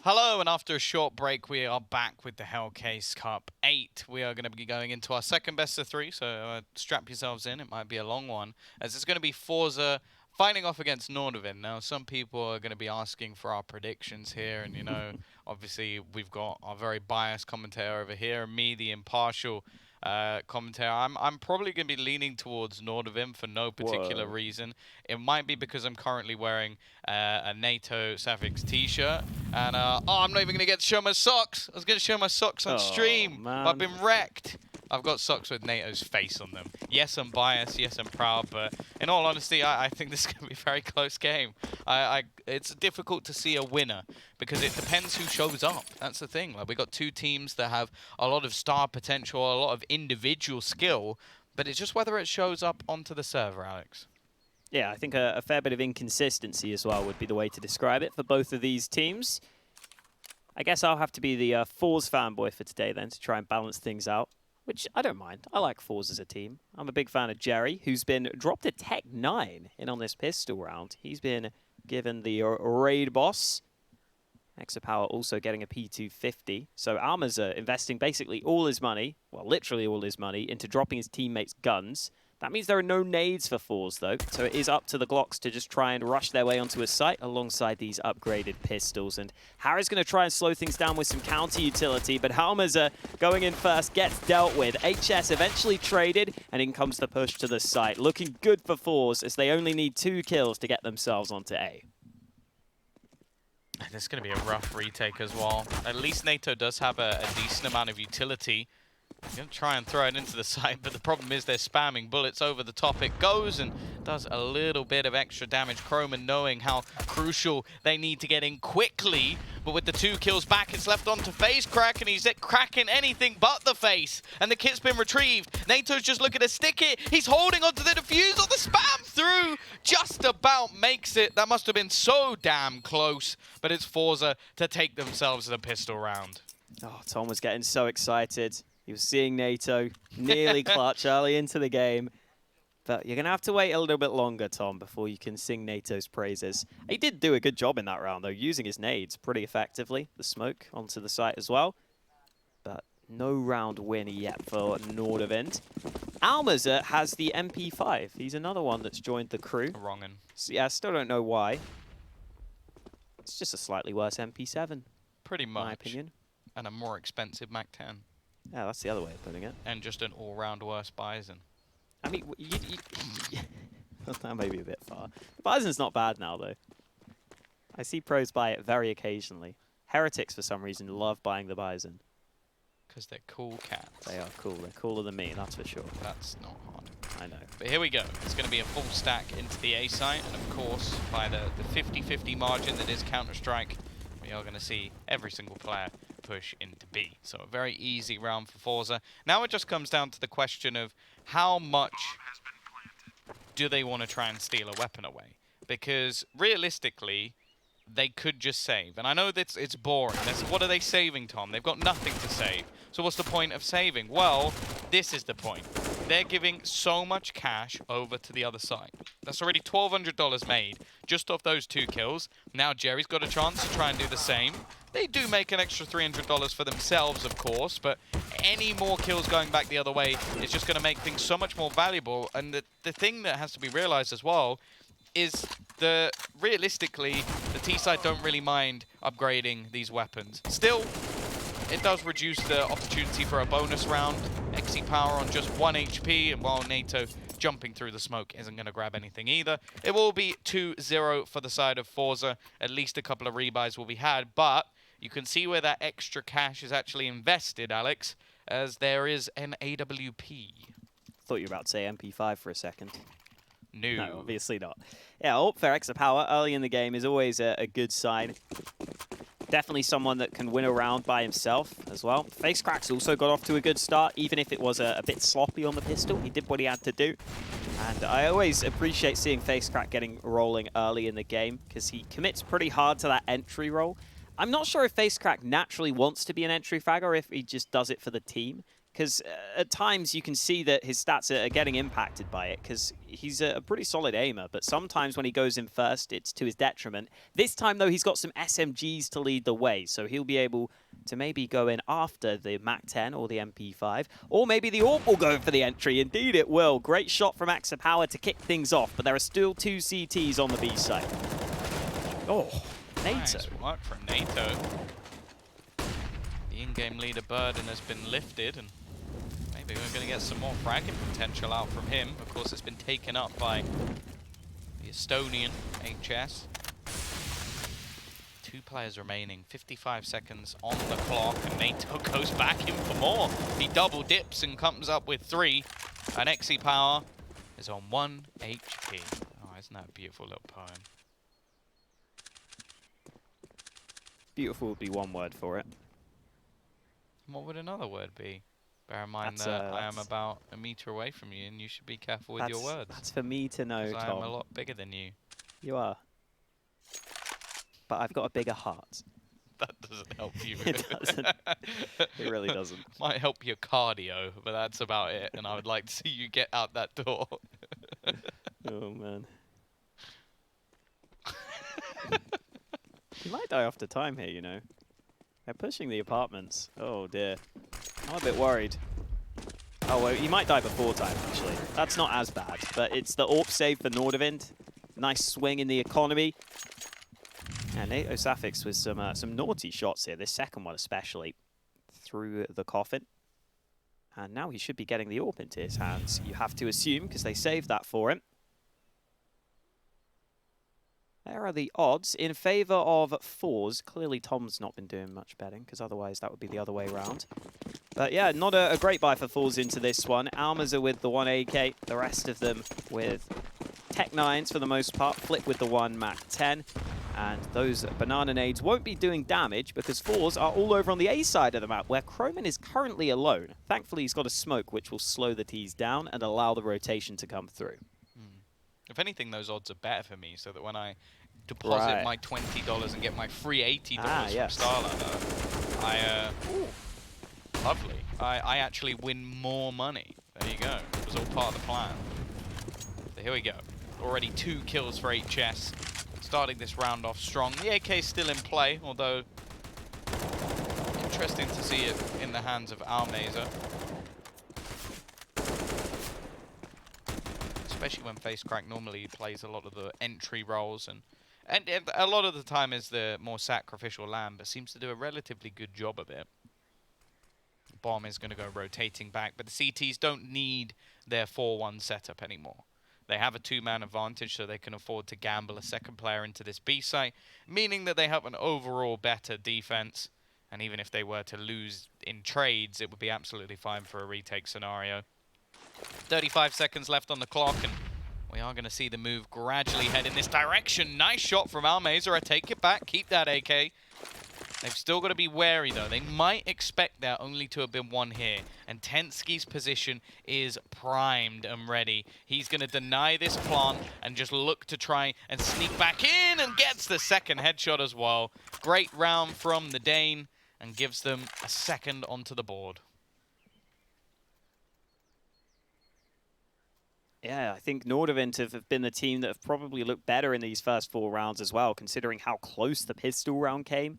Hello, and after a short break, we are back with the Hellcase Cup 8. We are going to be going into our second best of 3, so strap yourselves in. It might be a long one, as it's going to be forZe fighting off against Nordavind. Now, some people are going to be asking for our predictions here, and, you know, obviously we've got our very biased commentator over here, and me, the impartial commentator. I'm probably going to be leaning towards Nordavind for no particular reason. It might be because I'm currently wearing a NaToSaphiX t-shirt, and oh, I'm not even going to get to show my socks. I was going to show my socks on stream, but I've been wrecked. I've got socks with NATO's face on them. Yes, I'm biased. Yes, I'm proud. But in all honesty, I think this is going to be a very close game. It's difficult to see a winner because it depends who shows up. That's the thing. Like, we got two teams that have a lot of star potential, a lot of individual skill, but it's just whether it shows up onto the server, Alex. Yeah, I think a fair bit of inconsistency as well would be the way to describe it for both of these teams. I guess I'll have to be the forZe fanboy for today then to try and balance things out, which I don't mind. I like forZe as a team. I'm a big fan of Jerry, who's been dropped a Tech 9 in on this pistol round. He's been given the raid boss. xsepower also getting a P250. So almazer investing basically all his money, well, literally all his money, into dropping his teammates' guns. That means there are no nades for forZe, though, so it is up to the Glocks to just try and rush their way onto a site alongside these upgraded pistols. And Harry's going to try and slow things down with some counter utility, but almazer going in first gets dealt with. HS eventually traded, and in comes the push to the site. Looking good for forZe, as they only need 2 kills to get themselves onto A. This is going to be a rough retake as well. At least NATO does have a decent amount of utility. I'm going to try and throw it into the side, but the problem is they're spamming bullets over the top. It goes and does a little bit of extra damage. Cromen knowing how crucial they need to get in quickly, but with the 2 kills back, it's left on to facecrack, and he's cracking anything but the face. And the kit's been retrieved. NATO's just looking to stick it. He's holding onto the defusal. The spam through just about makes it. That must have been so damn close, but it's forZe to take themselves in a pistol round. Oh, Tom was getting so excited. He was seeing NATO nearly clutch early into the game. But you're going to have to wait a little bit longer, Tom, before you can sing NATO's praises. He did do a good job in that round, though, using his nades pretty effectively. The smoke onto the site as well. But no round win yet for Nordavind. almazer has the MP5. He's another one that's joined the crew. Wrongin'. So, yeah, I still don't know why. It's just a slightly worse MP7. Pretty much. In my opinion. And a more expensive Mac 10. Yeah, that's the other way of putting it. And just an all-round worse Bison. I mean, that may be a bit far. The Bison's not bad now, though. I see pros buy it very occasionally. Heretics, for some reason, love buying the Bison. Because they're cool cats. They are cool. They're cooler than me, that's for sure. That's not hard. I know. But here we go. It's going to be a full stack into the A site. And, of course, by the 50-50 margin that is Counter-Strike, we are going to see every single player push into B. So a very easy round for forZe. Now it just comes down to the question of how much do they want to try and steal a weapon away? Because realistically, they could just save. And I know that it's boring. What are they saving, Tom? They've got nothing to save. So what's the point of saving? Well, this is the point. They're giving so much cash over to the other side. That's already $1,200 made just off those 2 kills. Now Jerry's got a chance to try and do the same. They do make an extra $300 for themselves, of course, but any more kills going back the other way is just going to make things so much more valuable. And the thing that has to be realized as well is realistically, the T-side don't really mind upgrading these weapons. Still, it does reduce the opportunity for a bonus round. xsepower on just 1 HP, and while NATO jumping through the smoke isn't going to grab anything either. It will be 2-0 for the side of forZe. At least a couple of rebuys will be had, but you can see where that extra cash is actually invested, Alex, as there is an AWP. Thought you were about to say MP5 for a second. No, obviously not. Yeah, ult for xsepower early in the game is always a good sign. Definitely someone that can win a round by himself as well. facecrack's also got off to a good start, even if it was a bit sloppy on the pistol. He did what he had to do. And I always appreciate seeing facecrack getting rolling early in the game, because he commits pretty hard to that entry role. I'm not sure if facecrack naturally wants to be an entry frag or if he just does it for the team. because at times you can see that his stats are getting impacted by it, because he's a pretty solid aimer, but sometimes when he goes in first, it's to his detriment. This time, though, he's got some SMGs to lead the way, so he'll be able to maybe go in after the MAC-10 or the MP5, or maybe the AWP will go for the entry. Indeed, it will. Great shot from xsepower to kick things off, but there are still 2 CTs on the B side. Oh, NATO. Nice work from NATO. The in-game leader burden has been lifted, and maybe we're going to get some more fragging potential out from him. Of course, it's been taken up by the Estonian HS. 2 players remaining, 55 seconds on the clock, and NATO goes back in for more. He double dips and comes up with 3, and xsepower is on 1 HP. Oh, isn't that a beautiful little poem? Beautiful would be one word for it. What would another word be? Bear in mind that I am about a meter away from you, and you should be careful with your words. That's for me to know, Tom. I am a lot bigger than you. You are. But I've got a bigger heart. That doesn't help you. It doesn't. It really doesn't. Might help your cardio, but that's about it. And I would like to see you get out that door. Oh, man. He might die after time here, you know. They're pushing the apartments. Oh, dear. I'm a bit worried. Oh, well, he might die before time, actually. That's not as bad. But it's the AWP save for Nordavind. Nice swing in the economy. And NaToSaphiX with some naughty shots here. This second one especially. Through the coffin. And now he should be getting the AWP into his hands. You have to assume, because they saved that for him. There are the odds in favor of forZe. Clearly, Tom's not been doing much betting, because otherwise that would be the other way around. But yeah, not a great buy for forZe into this one. almazer with the 1 AK, the rest of them with Tech 9s for the most part. Flip with the 1 MAC-10. And those banana nades won't be doing damage, because forZe are all over on the A side of the map, where cromen is currently alone. Thankfully, he's got a smoke, which will slow the T's down and allow the rotation to come through. If anything, those odds are better for me, so that when I deposit my $20 and get my free $80 from Starlander, lovely. I actually win more money. There you go. It was all part of the plan. So here we go. Already 2 kills for HS. Starting this round off strong. The AK is still in play, although interesting to see it in the hands of almazer. Especially when facecrack normally plays a lot of the entry roles, and a lot of the time is the more sacrificial lamb, but seems to do a relatively good job of it. Bomb is going to go rotating back, but the CTs don't need their 4-1 setup anymore. They have a 2-man advantage, so they can afford to gamble a second player into this B site, meaning that they have an overall better defense, and even if they were to lose in trades, it would be absolutely fine for a retake scenario. 35 seconds left on the clock, and we are going to see the move gradually head in this direction. Nice shot from almazer. I take it back. Keep that AK. They've still got to be wary, though. They might expect there only to have been 1 here. And tenzki's position is primed and ready. He's going to deny this plant and just look to try and sneak back in, and gets the second headshot as well. Great round from the Dane, and gives them a second onto the board. Yeah, I think Nordavind have been the team that have probably looked better in these first 4 rounds as well, considering how close the pistol round came.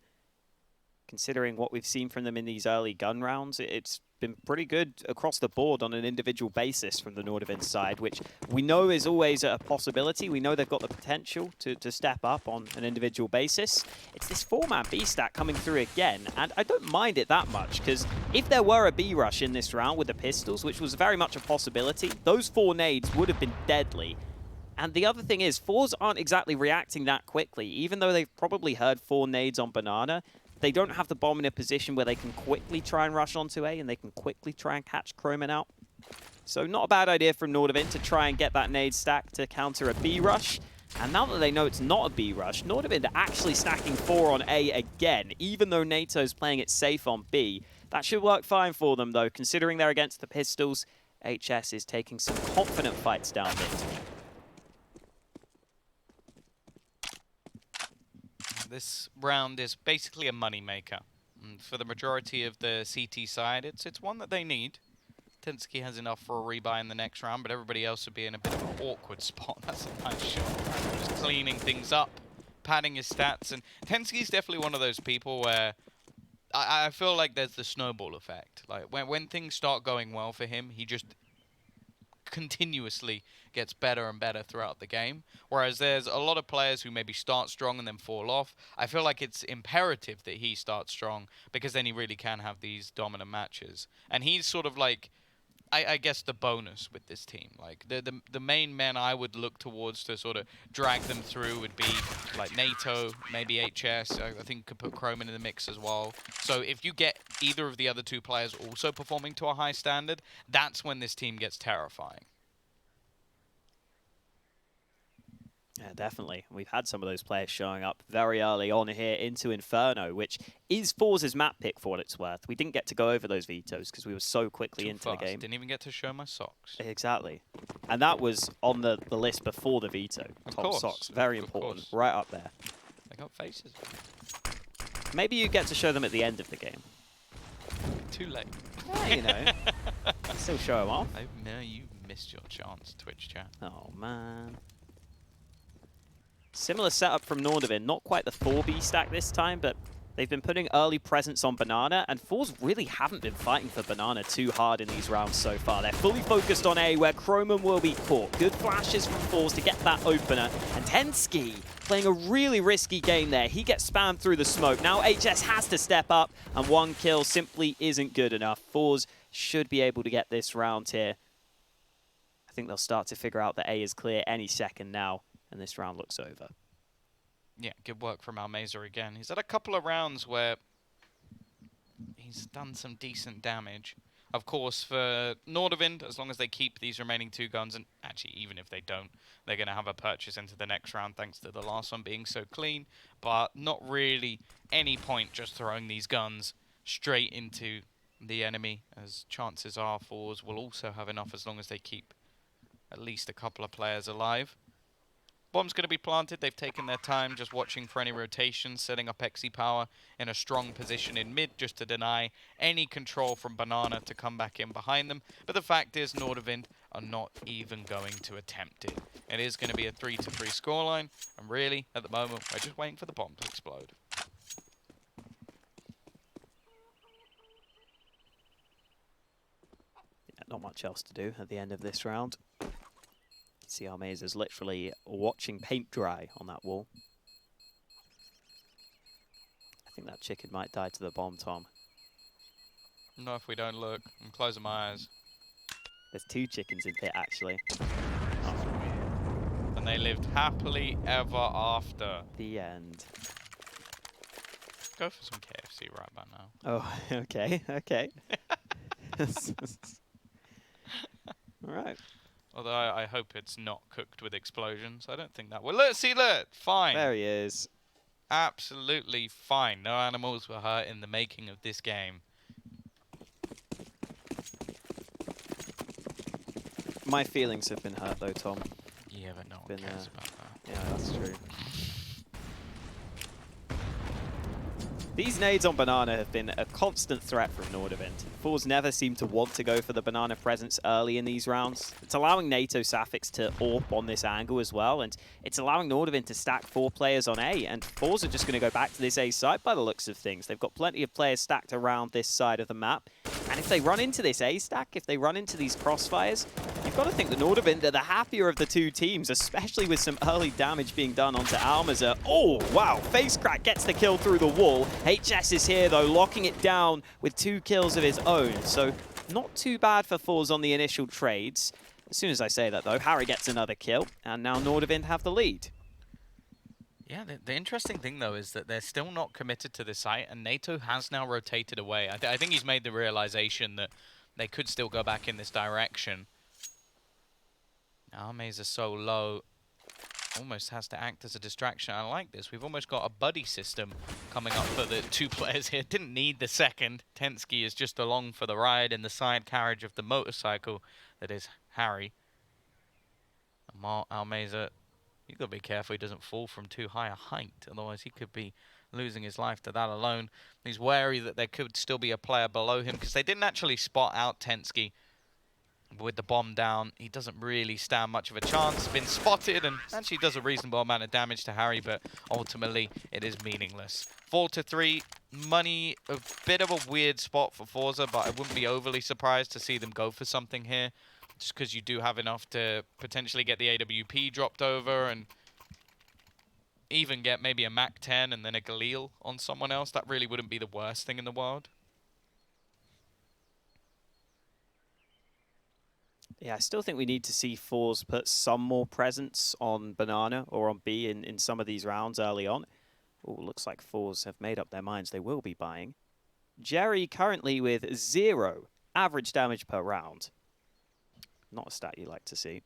Considering what we've seen from them in these early gun rounds, it's been pretty good across the board on an individual basis from the Nordavind side, which we know is always a possibility. We know they've got the potential to step up on an individual basis. It's this 4-man B stack coming through again, and I don't mind it that much, because if there were a B rush in this round with the pistols, which was very much a possibility, those 4 nades would have been deadly. And the other thing is, forZe aren't exactly reacting that quickly. Even though they've probably heard 4 nades on banana, they don't have the bomb in a position where they can quickly try and rush onto A, and they can quickly try and catch cromen out. So not a bad idea from Nordavind to try and get that nade stack to counter a B rush. And now that they know it's not a B rush, Nordavind are actually stacking 4 on A again, even though NATO's playing it safe on B. That should work fine for them, though, considering they're against the pistols. HS is taking some confident fights down mid. This round is basically a money maker. And for the majority of the CT side, it's one that they need. tenzki has enough for a rebuy in the next round, but everybody else would be in a bit of an awkward spot. That's a nice shot. Just cleaning things up, padding his stats, and tenzki's definitely one of those people where I feel like there's the snowball effect. Like when things start going well for him, he just continuously gets better and better throughout the game. Whereas there's a lot of players who maybe start strong and then fall off. I feel like it's imperative that he starts strong because then he really can have these dominant matches. And he's sort of like, I guess, the bonus with this team. Like the main men I would look towards to sort of drag them through would be like NATO, maybe HS. I think could put cromen in the mix as well. So if you get either of the other two players also performing to a high standard, that's when this team gets terrifying. Yeah, definitely. We've had some of those players showing up very early on here into Inferno, which is forZe's map pick for what it's worth. We didn't get to go over those vetoes because we were so quickly into the game. Didn't even get to show my socks. Exactly. And that was on the list before the veto. Top socks. Very important. Right up there. They got faces. Maybe you get to show them at the end of the game. Too late. Yeah, you know. Still show them off. No, you missed your chance, Twitch chat. Oh, man. Similar setup from Nordavind, not quite the 4B stack this time, but they've been putting early presence on Banana, and forZe really haven't been fighting for Banana too hard in these rounds so far. They're fully focused on A, where cromen will be caught. Good flashes from forZe to get that opener, and tenzki playing a really risky game there. He gets spammed through the smoke. Now HS has to step up, and one kill simply isn't good enough. forZe should be able to get this round here. I think they'll start to figure out that A is clear any second now. And this round looks over. Yeah, good work from almazer again. He's had a couple of rounds where he's done some decent damage. Of course, for Nordavind, as long as they keep these remaining two guns, and actually even if they don't, they're going to have a purchase into the next round thanks to the last one being so clean. But not really any point just throwing these guns straight into the enemy, as chances are forZe will also have enough as long as they keep at least a couple of players alive. Bomb's going to be planted. They've taken their time just watching for any rotations, setting up xsepower in a strong position in mid just to deny any control from Banana to come back in behind them. But the fact is Nordavind are not even going to attempt it. It is going to be a 3-3 scoreline, and really, at the moment, we're just waiting for the bomb to explode. Yeah, not much else to do at the end of this round. See almazer's literally watching paint dry on that wall. I think that chicken might die to the bomb, Tom. Not if we don't look. I'm closing my eyes. There's two chickens in pit, actually. Oh. And they lived happily ever after. The end. Go for some KFC right about now. Oh, okay, okay. All right. Although I hope it's not cooked with explosions. I don't think that will. Look, see, look, fine. There he is. Absolutely fine. No animals were hurt in the making of this game. My feelings have been hurt, though, Tom. Yeah, but no one cares about that. Yeah, that's true. These nades on Banana have been a constant threat from Nordavind. forZe never seem to want to go for the Banana presence early in these rounds. It's allowing NaToSaphiX to AWP on this angle as well, and it's allowing Nordavind to stack 4 players on A, and forZe are just going to go back to this A side by the looks of things. They've got plenty of players stacked around this side of the map, and if they run into this A stack, if they run into these crossfires, you've got to think that Nordavind are the happier of the two teams, especially with some early damage being done onto almazer. Oh, wow, facecrack gets the kill through the wall. HS is here, though, locking it down with 2 kills of his own. So not too bad for forZe on the initial trades. As soon as I say that, though, Harry gets another kill, and now Nordavind have the lead. Yeah, the interesting thing, though, is that they're still not committed to the site, and NATO has now rotated away. I think he's made the realization that they could still go back in this direction. Armies are so low, almost has to act as a distraction. I like this. We've almost got a buddy system coming up for the 2 players here. Didn't need the second. tenzki is just along for the ride in the side carriage of the motorcycle that is Harry. Almazer, you got to be careful he doesn't fall from too high a height, otherwise he could be losing his life to that alone. He's wary that there could still be a player below him because they didn't actually spot out tenzki With the bomb down, he doesn't really stand much of a chance. Been spotted and actually does a reasonable amount of damage to Harry, but ultimately it is meaningless. 4-3, money, a bit of a weird spot for forZe, but I wouldn't be overly surprised to see them go for something here, just because you do have enough to potentially get the AWP dropped over and even get maybe a MAC-10 and then a Galil on someone else. That really wouldn't be the worst thing in the world. Yeah, I still think we need to see forZe put some more presence on Banana or on B in some of these rounds early on. Oh, looks like forZe have made up their minds they will be buying. Jerry currently with 0 average damage per round. Not a stat you like to see.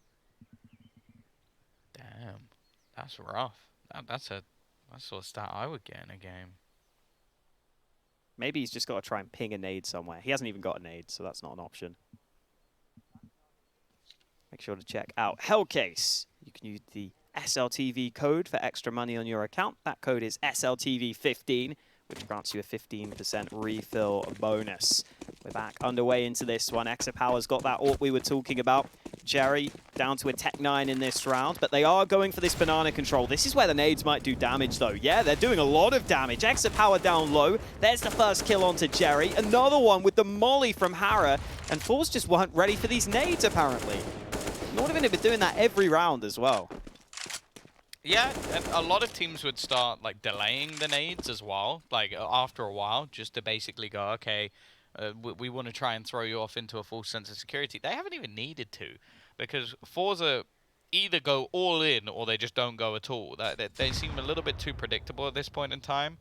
Damn, that's rough. That's a sort of stat I would get in a game. Maybe he's just got to try and ping a nade somewhere. He hasn't even got a nade, so that's not an option. Make sure to check out Hellcase. You can use the SLTV code for extra money on your account. That code is SLTV15, which grants you a 15% refill bonus. We're back underway into this one. xsepower's got that AWP we were talking about. Jerry down to a Tech 9 in this round, but they are going for this banana control. This is where the nades might do damage, though. Yeah, they're doing a lot of damage. xsepower down low. There's the first kill onto Jerry. Another one with the molly from Hara, and forZe just weren't ready for these nades, apparently. Nordavind have been doing that every round as well. Yeah, and a lot of teams would start like delaying the nades as well, like after a while, just to basically go, okay, we want to try and throw you off into a false sense of security. They haven't even needed to, because forZe either go all in or they just don't go at all. They seem a little bit too predictable at this point in time.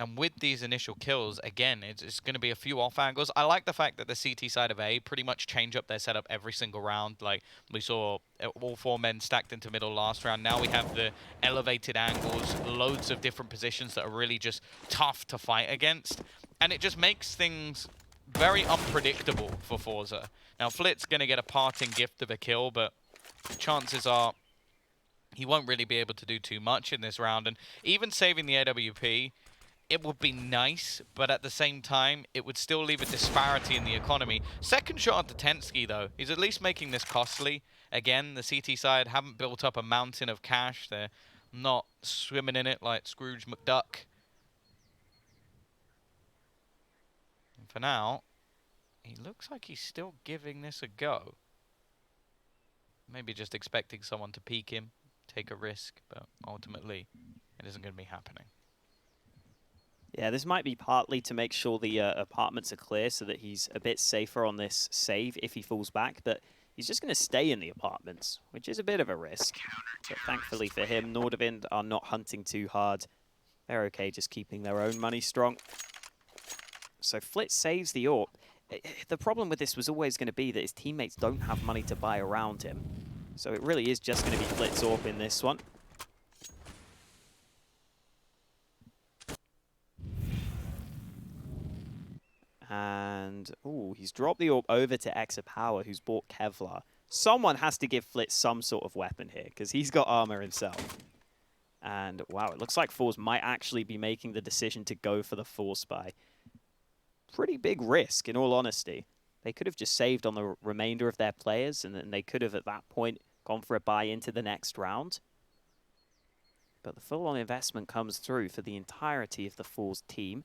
And with these initial kills, again, it's going to be a few off angles. I like the fact that the CT side of A pretty much change up their setup every single round. Like, we saw all 4 men stacked into middle last round. Now we have the elevated angles, loads of different positions that are really just tough to fight against. And it just makes things very unpredictable for forZe. Now, Flit's going to get a parting gift of a kill, but chances are he won't really be able to do too much in this round. And even saving the AWP, it would be nice, but at the same time, it would still leave a disparity in the economy. Second shot at the tenzki, though. He's at least making this costly. Again, the CT side haven't built up a mountain of cash. They're not swimming in it like Scrooge McDuck. And for now, he looks like he's still giving this a go. Maybe just expecting someone to peek him, take a risk, but ultimately, it isn't going to be happening. Yeah, this might be partly to make sure the apartments are clear so that he's a bit safer on this save if he falls back, but he's just going to stay in the apartments, which is a bit of a risk. But thankfully for him, Nordavind are not hunting too hard. They're okay just keeping their own money strong. So Flit saves the AWP. The problem with this was always going to be that his teammates don't have money to buy around him. So it really is just going to be Flit's AWP in this one. And, ooh, he's dropped the AWP over to xsepower, who's bought Kevlar. Someone has to give Flit some sort of weapon here, because he's got armor himself. And, wow, it looks like forZe might actually be making the decision to go for the force buy. Pretty big risk, in all honesty. They could have just saved on the remainder of their players, and then they could have, at that point, gone for a buy into the next round. But the full-on investment comes through for the entirety of the forZe team.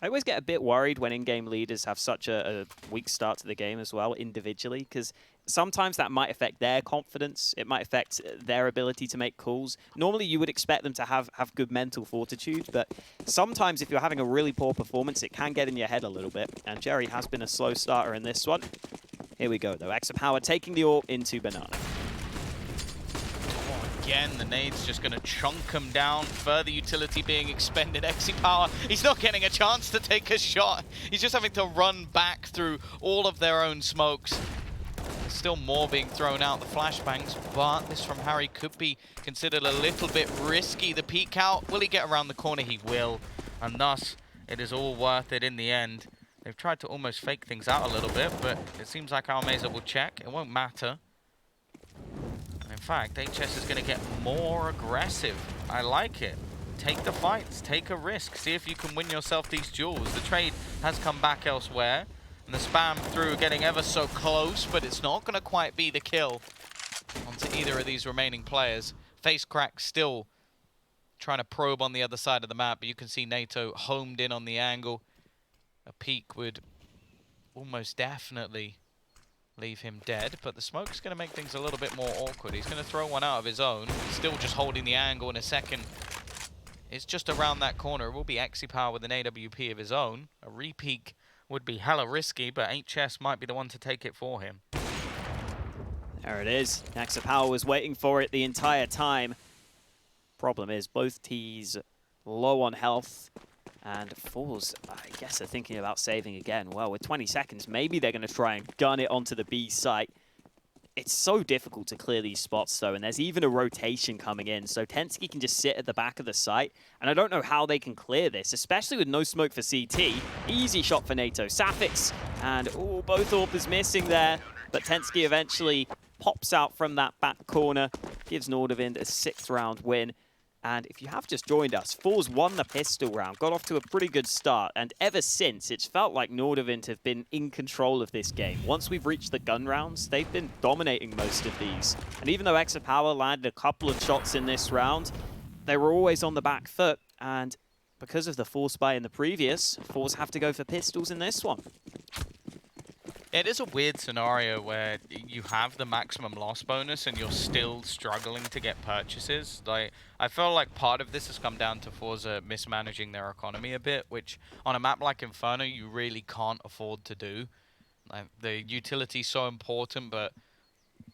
I always get a bit worried when in-game leaders have such a weak start to the game as well, individually, because sometimes that might affect their confidence. It might affect their ability to make calls. Normally, you would expect them to have good mental fortitude, but sometimes if you're having a really poor performance, it can get in your head a little bit. And Jerry has been a slow starter in this one. Here we go, though. xsepower taking the AWP into Banana. Again, the nade's just going to chunk him down. Further utility being expended. xsepower, he's not getting a chance to take a shot. He's just having to run back through all of their own smokes. There's still more being thrown out, the flashbangs, but this from Harry could be considered a little bit risky. The peek out, will he get around the corner? He will, and thus it is all worth it in the end. They've tried to almost fake things out a little bit, but it seems like almazer will check. It won't matter. In fact, HS is going to get more aggressive. I like it. take the fights, take a risk, see if you can win yourself these duels. The trade has come back elsewhere, and the spam through getting ever so close, but it's not going to quite be the kill onto either of these remaining players. facecrack still trying to probe on the other side of the map, but you can see Nato homed in on the angle. A peek would almost definitely leave him dead, but the smoke's going to make things a little bit more awkward. He's going to throw one out of his own, still just holding the angle in a second. It's just around that corner. It will be xsepower with an AWP of his own. A re-peek would be hella risky, but HS might be the one to take it for him. There it is. xsepower was waiting for it the entire time. Problem is, both T's low on health, and forZe, I guess, are thinking about saving again. Well, with 20 seconds, maybe they're going to try and gun it onto the B site. It's so difficult to clear these spots, though, and there's even a rotation coming in, so tenzki can just sit at the back of the site, and I don't know how they can clear this, especially with no smoke for CT. Easy shot for NaToSaphiX, and both AWPers missing there, but tenzki eventually pops out from that back corner, gives Nordavind a 6th round win. And if you have just joined us, forZe won the pistol round, got off to a pretty good start, and ever since, it's felt like Nordavind have been in control of this game. Once we've reached the gun rounds, they've been dominating most of these. And even though xsepower landed a couple of shots in this round, they were always on the back foot, and because of the force buy in the previous, forZe have to go for pistols in this one. It is a weird scenario where you have the maximum loss bonus and you're still struggling to get purchases. Like, I feel like part of this has come down to forZe mismanaging their economy a bit, which on a map like Inferno you really can't afford to do. Like, the utility's so important, but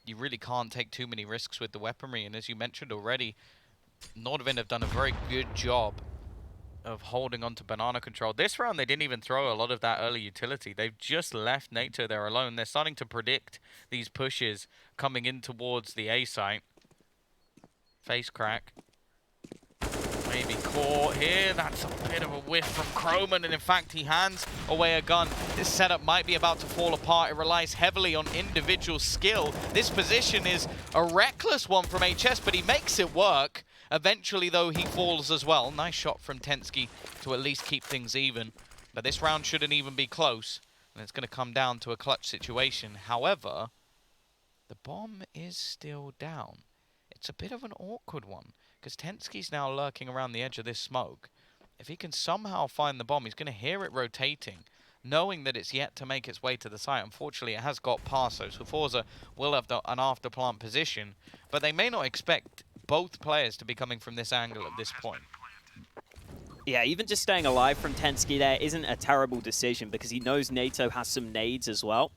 you really can't take too many risks with the weaponry. And as you mentioned already, Nordavind have done a very good job of holding on to banana control. This round, they didn't even throw a lot of that early utility. They've just left Nato there alone. They're starting to predict these pushes coming in towards the A site. facecrack. Maybe caught here. That's a bit of a whiff from cromen, and in fact, he hands away a gun. This setup might be about to fall apart. It relies heavily on individual skill. This position is a reckless one from HS, but he makes it work. Eventually, though, he falls as well. Nice shot from tenzki to at least keep things even. But this round shouldn't even be close, and it's going to come down to a clutch situation. However, the bomb is still down. It's a bit of an awkward one, because tenzki's now lurking around the edge of this smoke. If he can somehow find the bomb, he's going to hear it rotating, knowing that it's yet to make its way to the site. Unfortunately, it has got past, so forZe will have an after-plant position, but they may not expect both players to be coming from this angle at this point. Yeah, even just staying alive from tenzki there isn't a terrible decision, because he knows Nato has some nades as well.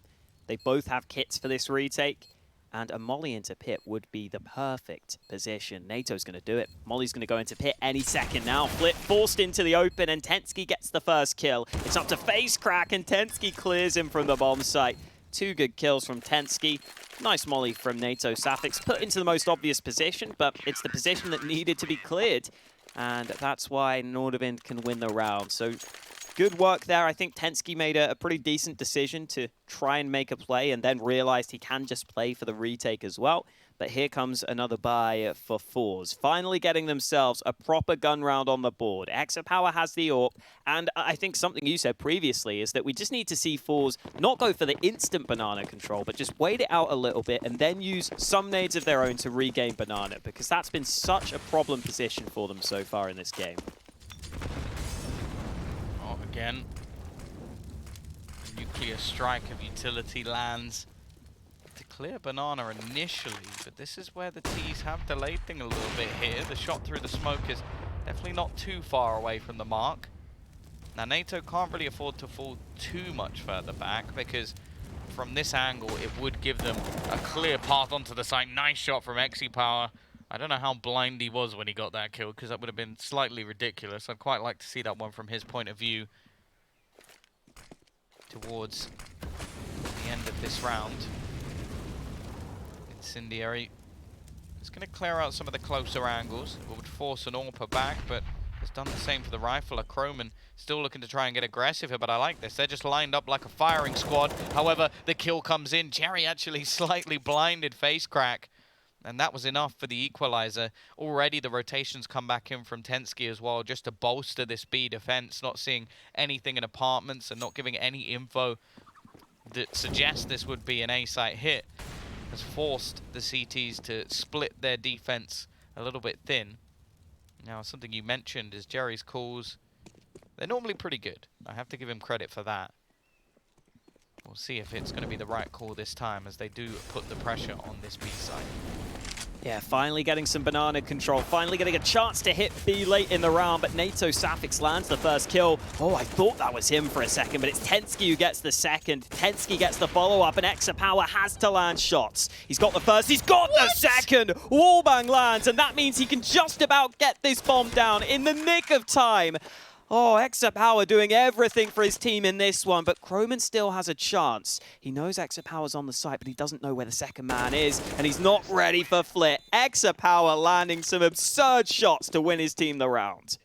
They both have kits for this retake, and a molly into pit would be the perfect position. Nato's going to do it. Molly's going to go into pit any second now. Flip forced into the open, and tenzki gets the first kill. It's up to facecrack, and tenzki clears him from the bomb site. 2 good kills from tenzki. Nice molly from NaToSaphiX, put into the most obvious position, but it's the position that needed to be cleared, and that's why Nordavind can win the round. So good work there. I think tenzki made a pretty decent decision to try and make a play, and then realized he can just play for the retake as well. But here comes another buy for forZe, finally getting themselves a proper gun round on the board. xsepower has the AWP, and I think something you said previously is that we just need to see forZe not go for the instant banana control, but just wait it out a little bit and then use some nades of their own to regain banana, because that's been such a problem position for them so far in this game. Oh, again, a nuclear strike of utility lands. Clear banana initially, but this is where the T's have delayed things a little bit here. The shot through the smoke is definitely not too far away from the mark. Now Nato can't really afford to fall too much further back, because from this angle it would give them a clear path onto the site. Nice shot from xsepower. I don't know how blind he was when he got that kill, because that would have been slightly ridiculous. I'd quite like to see that one from his point of view towards the end of this round. Incendiary. It's going to clear out some of the closer angles. It would force an AWPer back, but it's done the same for the rifler. cromen still looking to try and get aggressive here, but I like this. They're just lined up like a firing squad. However, the kill comes in. Jerry actually slightly blinded facecrack. And that was enough for the equalizer. Already the rotations come back in from tenzki as well, just to bolster this B defense, not seeing anything in apartments and not giving any info that suggests this would be an A-site hit, has forced the CTs to split their defense a little bit thin. Now, something you mentioned is Jerry's calls. They're normally pretty good. I have to give him credit for that. We'll see if it's going to be the right call this time, as they do put the pressure on this B side. Yeah, finally getting some banana control, finally getting a chance to hit B late in the round, but NaToSaphiX lands the first kill. Oh, I thought that was him for a second, but it's tenzki who gets the second. tenzki gets the follow-up, and xsepower has to land shots. He's got the first, he's got the second! Wallbang lands, and that means he can just about get this bomb down in the nick of time. Oh, xsepower doing everything for his team in this one, but cromen still has a chance. He knows xsepower's on the site, but he doesn't know where the second man is, and he's not ready for flit. xsepower landing some absurd shots to win his team the round.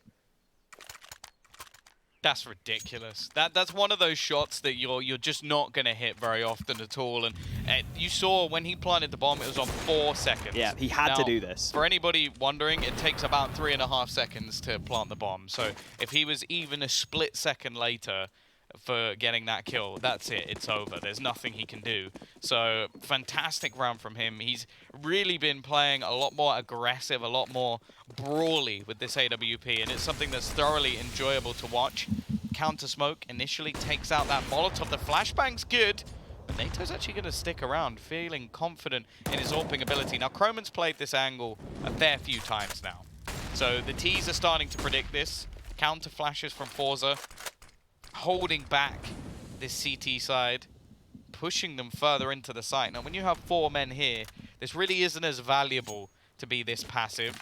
That's ridiculous. That's one of those shots that you're just not going to hit very often at all. And you saw when he planted the bomb, it was on 4 seconds. Yeah, he had to do this. For anybody wondering, it takes about 3.5 seconds to plant the bomb. So if he was even a split second later for getting that kill, that's it. It's over. There's nothing he can do. So fantastic round from him. He's really been playing a lot more aggressive, a lot more brawly with this AWP, and it's something that's thoroughly enjoyable to watch. Counter smoke initially takes out that Molotov. The flashbang's good, but NaTo's actually going to stick around, feeling confident in his AWPing ability. Now, cromen's played this angle a fair few times now, so the T's are starting to predict this. Counter flashes from forZe, holding back this CT side, pushing them further into the site. Now, when you have 4 men here, this really isn't as valuable to be this passive.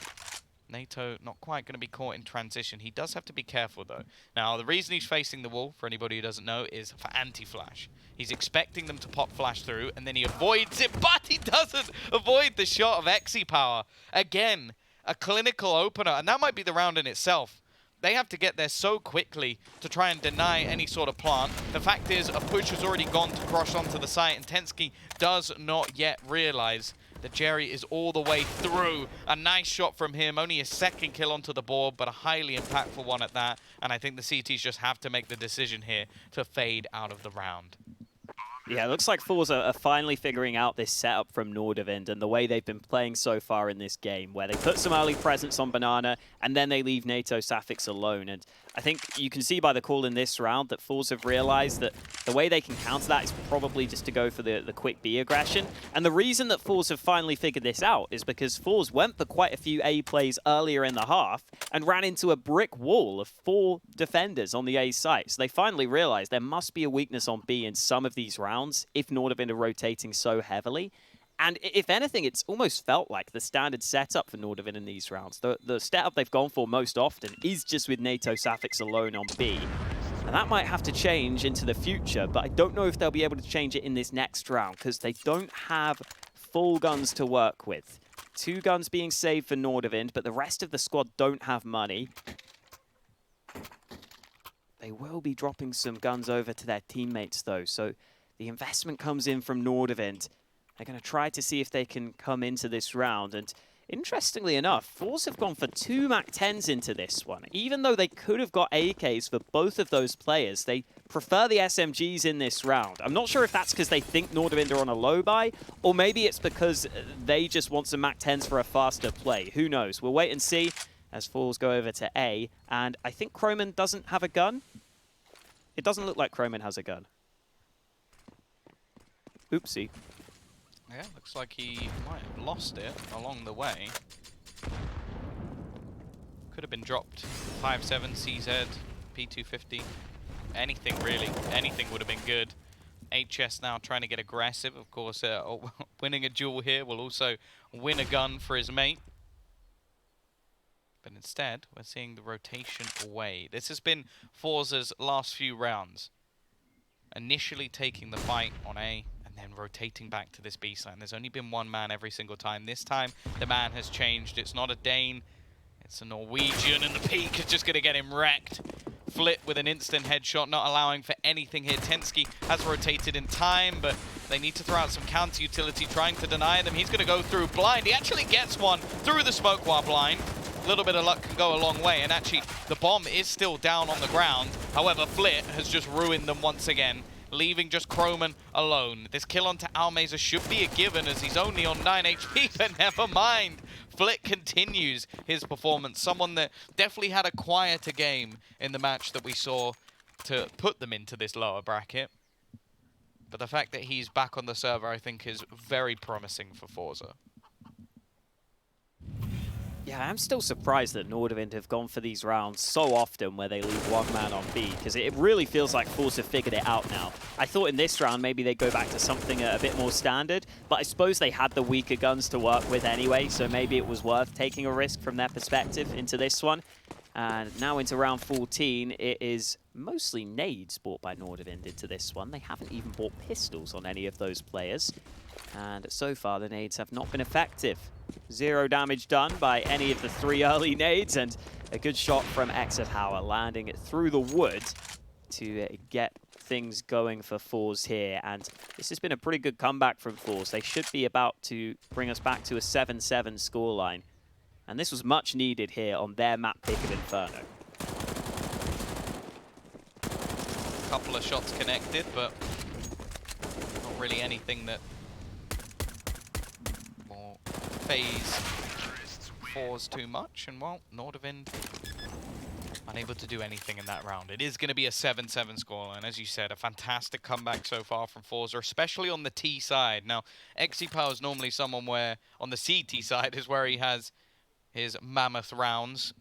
NATO not quite going to be caught in transition. He does have to be careful, though. Now, the reason he's facing the wall, for anybody who doesn't know, is for anti-flash. He's expecting them to pop flash through, and then he avoids it, but he doesn't avoid the shot of xsepower. Again, a clinical opener, and that might be the round in itself. They have to get there so quickly to try and deny any sort of plant. The fact is, a push has already gone to cross onto the site, and tenzki does not yet realize that Jerry is all the way through. A nice shot from him, only a second kill onto the board, but a highly impactful one at that. And I think the CTs just have to make the decision here to fade out of the round. Yeah, it looks like forZe are finally figuring out this setup from Nordavind and the way they've been playing so far in this game, where they put some early presence on Banana, and then they leave NaToSaphiX alone. And I think you can see by the call in this round that forZe have realized that the way they can counter that is probably just to go for the quick B aggression. And the reason that forZe have finally figured this out is because forZe went for quite a few A plays earlier in the half and ran into a brick wall of 4 defenders on the A site. So they finally realized there must be a weakness on B in some of these rounds if Nordavind are rotating so heavily. And if anything, it's almost felt like the standard setup for Nordavind in these rounds. The setup they've gone for most often is just with NaToSaphiX alone on B. And that might have to change into the future, but I don't know if they'll be able to change it in this next round, because they don't have full guns to work with. 2 guns being saved for Nordavind, but the rest of the squad don't have money. They will be dropping some guns over to their teammates, though, so the investment comes in from Nordavind. They're going to try to see if they can come into this round. And interestingly enough, forZe have gone for 2 MAC-10s into this one. Even though they could have got AKs for both of those players, they prefer the SMGs in this round. I'm not sure if that's because they think Nordavind are on a low buy, or maybe it's because they just want some MAC-10s for a faster play. Who knows? We'll wait and see as forZe go over to A. And I think cromen doesn't have a gun. It doesn't look like cromen has a gun. Oopsie. Yeah, looks like he might have lost it along the way. Could have been dropped. 5.7, CZ, P250. Anything, really. Anything would have been good. HS now trying to get aggressive. Of course, winning a duel here will also win a gun for his mate. But instead, we're seeing the rotation away. This has been forZe's last few rounds. Initially taking the fight on A, and then rotating back to this B side. There's only been 1 man every single time. This time, the man has changed. It's not a Dane, it's a Norwegian, and the peak is just going to get him wrecked. Flit with an instant headshot, not allowing for anything here. tenzki has rotated in time, but they need to throw out some counter utility, trying to deny them. He's going to go through blind. He actually gets one through the smoke while blind. A little bit of luck can go a long way, and actually the bomb is still down on the ground. However, Flit has just ruined them once again, leaving just cromen alone. This kill onto almazer should be a given, as he's only on 9 HP, but never mind. Flit continues his performance. Someone that definitely had a quieter game in the match that we saw to put them into this lower bracket. But the fact that he's back on the server, I think, is very promising for forZe. Yeah, I'm still surprised that Nordavind have gone for these rounds so often where they leave one man on B, because it really feels like forZe have figured it out now. I thought in this round maybe they'd go back to something a bit more standard, but I suppose they had the weaker guns to work with anyway, so maybe it was worth taking a risk from their perspective into this one. And now into round 14, it is mostly nades bought by Nordavind into this one. They haven't even bought pistols on any of those players. And so far, the nades have not been effective. 0 damage done by any of the 3 early nades, and a good shot from xsepower landing it through the wood to get things going for forZe here. And this has been a pretty good comeback from forZe. They should be about to bring us back to a 7-7 scoreline. And this was much needed here on their map pick of Inferno. A couple of shots connected, but not really anything that will phase forZe too much. And well, Nordavind unable to do anything in that round. It is going to be a 7-7 scoreline. As you said, a fantastic comeback so far from forZe, especially on the T side. Now, xsepower is normally someone where, on the CT side, is where he has his mammoth rounds.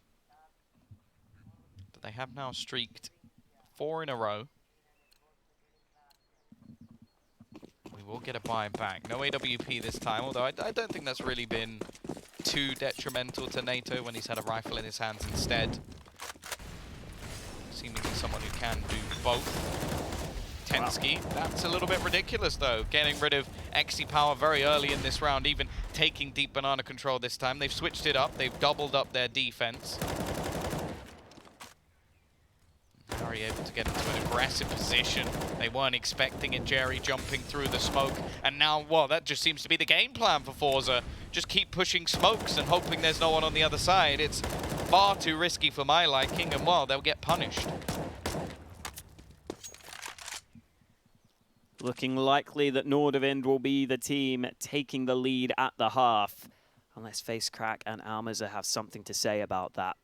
But they have now streaked 4 in a row. We will get a buy back. No AWP this time, although I don't think that's really been too detrimental to NATO when he's had a rifle in his hands instead. Seemingly someone who can do both. tenzki, that's a little bit ridiculous though, getting rid of xsepower very early in this round, even taking deep banana control this time. They've switched it up, they've doubled up their defense. Jerry able to get into an aggressive position. They weren't expecting it, Jerry jumping through the smoke, and now, well, that just seems to be the game plan for forZe. Just keep pushing smokes and hoping there's no one on the other side. It's far too risky for my liking, and well, they'll get punished. Looking likely that Nordavind will be the team taking the lead at the half, unless facecrack and almazer have something to say about that.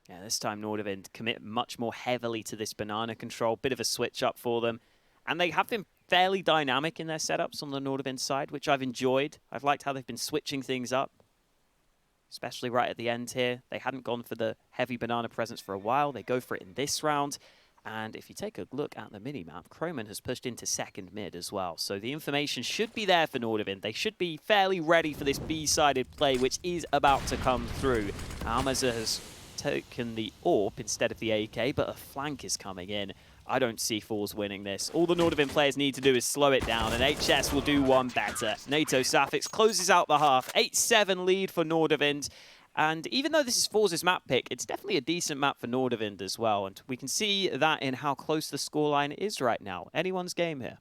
Yeah, this time Nordavind commit much more heavily to this banana control, bit of a switch up for them. And they have been fairly dynamic in their setups on the Nordavind side, which I've enjoyed. I've liked how they've been switching things up, especially right at the end here. They hadn't gone for the heavy banana presence for a while. They go for it in this round. And if you take a look at the minimap, cromen has pushed into second mid as well. So the information should be there for Nordavind. They should be fairly ready for this B-sided play, which is about to come through. almazer has taken the AWP instead of the AK, but a flank is coming in. I don't see forZe winning this. All the Nordavind players need to do is slow it down, and HS will do one better. NaToSaphiX closes out the half. 8-7 lead for Nordavind. And even though this is forZe's map pick, it's definitely a decent map for Nordavind as well. And we can see that in how close the scoreline is right now. Anyone's game here.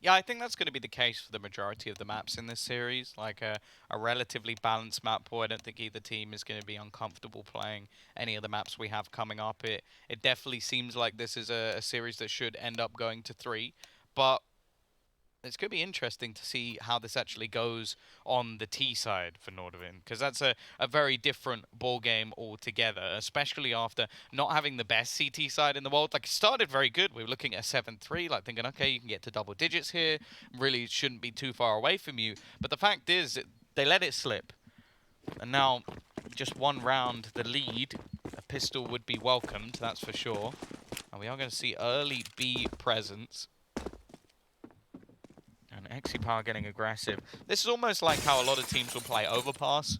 Yeah, I think that's going to be the case for the majority of the maps in this series. Like a relatively balanced map pool. I don't think either team is going to be uncomfortable playing any of the maps we have coming up. It definitely seems like this is a series that should end up going to 3. But it's going to be interesting to see how this actually goes on the T side for Nordavind, because that's a very different ball game altogether, especially after not having the best CT side in the world. Like, it started very good. We were looking at a 7-3, like thinking, okay, you can get to double digits here. Really shouldn't be too far away from you. But the fact is, they let it slip. And now, just one round, the lead, a pistol would be welcomed, that's for sure. And we are going to see early B presence. And xsepower getting aggressive. This is almost like how a lot of teams will play overpass.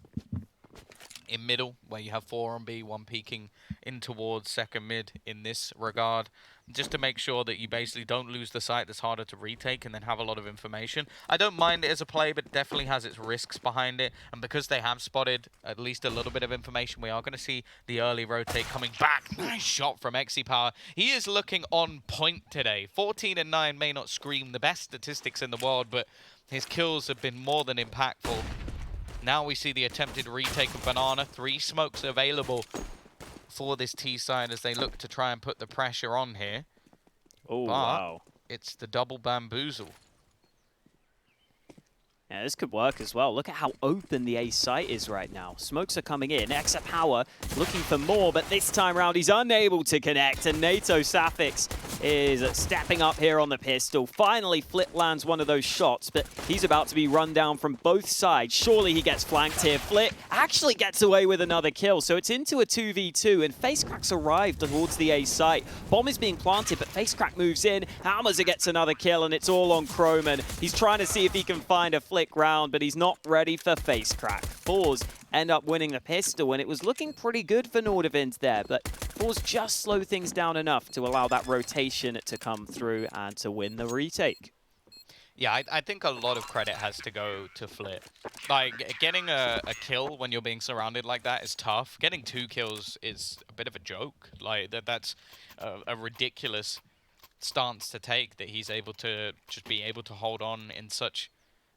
in middle, where you have 4 on B, 1 peeking in towards second mid in this regard, just to make sure that you basically don't lose the site that's harder to retake and then have a lot of information. I don't mind it as a play, but it definitely has its risks behind it, and because they have spotted at least a little bit of information, we are going to see the early rotate coming back. Nice shot from xsepower. He is looking on point today. 14 and 9 may not scream the best statistics in the world, but his kills have been more than impactful. Now we see the attempted retake of Banana. 3 smokes available for this T side as they look to try and put the pressure on here. Oh, but wow. it's the double bamboozle. Yeah, this could work as well. Look at how open the A site is right now. Smokes are coming in. xsepower looking for more, but this time around he's unable to connect. And NaToSaphiX is stepping up here on the pistol. Finally, Flip lands one of those shots, but he's about to be run down from both sides. Surely he gets flanked here. Flip actually gets away with another kill. So it's into a 2v2, and facecrack's arrived towards the A site. Bomb is being planted, but facecrack moves in. almazer gets another kill, and it's all on cromen. He's trying to see if he can find a flick round, but he's not ready for facecrack. forZe end up winning the pistol, and it was looking pretty good for Nordavind there, but forZe just slow things down enough to allow that rotation to come through and to win the retake. Yeah, I think a lot of credit has to go to Flip. Like, getting a kill when you're being surrounded like that is tough. Getting 2 kills is a bit of a joke. Like, that's a ridiculous stance to take, that he's able to just be able to hold on in such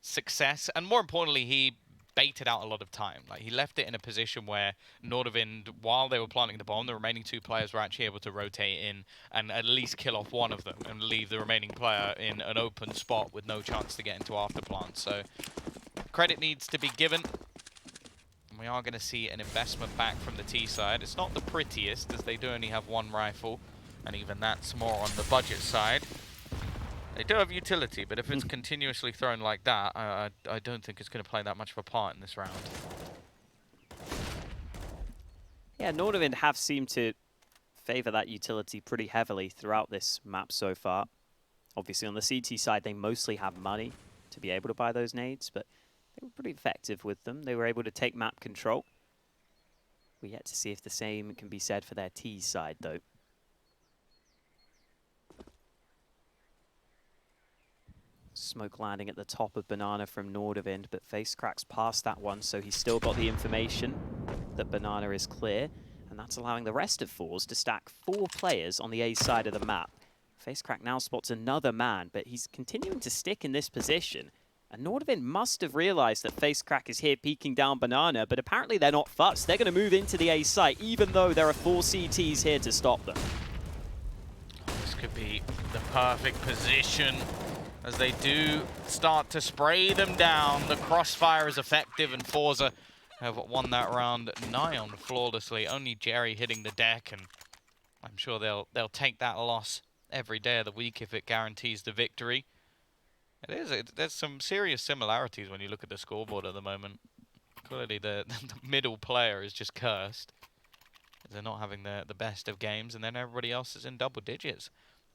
success. And more importantly, he baited out a lot of time. Like, he left it in a position where Nordavind, while they were planting the bomb, the remaining 2 players were actually able to rotate in and at least kill off one of them and leave the remaining player in an open spot with no chance to get into after plant. So credit needs to be given. We are going to see an investment back from the T side. It's not the prettiest, as they do only have 1 rifle, and even that's more on the budget side. They do have utility, but if it's continuously thrown like that, I don't think it's going to play that much of a part in this round. Yeah, Nordavind have seemed to favor that utility pretty heavily throughout this map so far. Obviously, on the CT side, they mostly have money to be able to buy those nades, but they were pretty effective with them. They were able to take map control. We're yet to see if the same can be said for their T side, though. Smoke landing at the top of Banana from Nordavind, but facecrack's past that one, so he's still got the information that Banana is clear, and that's allowing the rest of forZe to stack 4 players on the A side of the map. Facecrack now spots another man, but he's continuing to stick in this position, and Nordavind must have realized that facecrack is here peeking down Banana, but apparently they're not fussed. They're going to move into the A site, even though there are 4 CTs here to stop them. This could be the perfect position, as they do start to spray them down. The crossfire is effective, and forZe have won that round nigh on flawlessly. Only Jerry hitting the deck, and I'm sure they'll take that loss every day of the week if it guarantees the victory. There's some serious similarities when you look at the scoreboard at the moment. Clearly the middle player is just cursed. They're not having the best of games, and then everybody else is in double digits.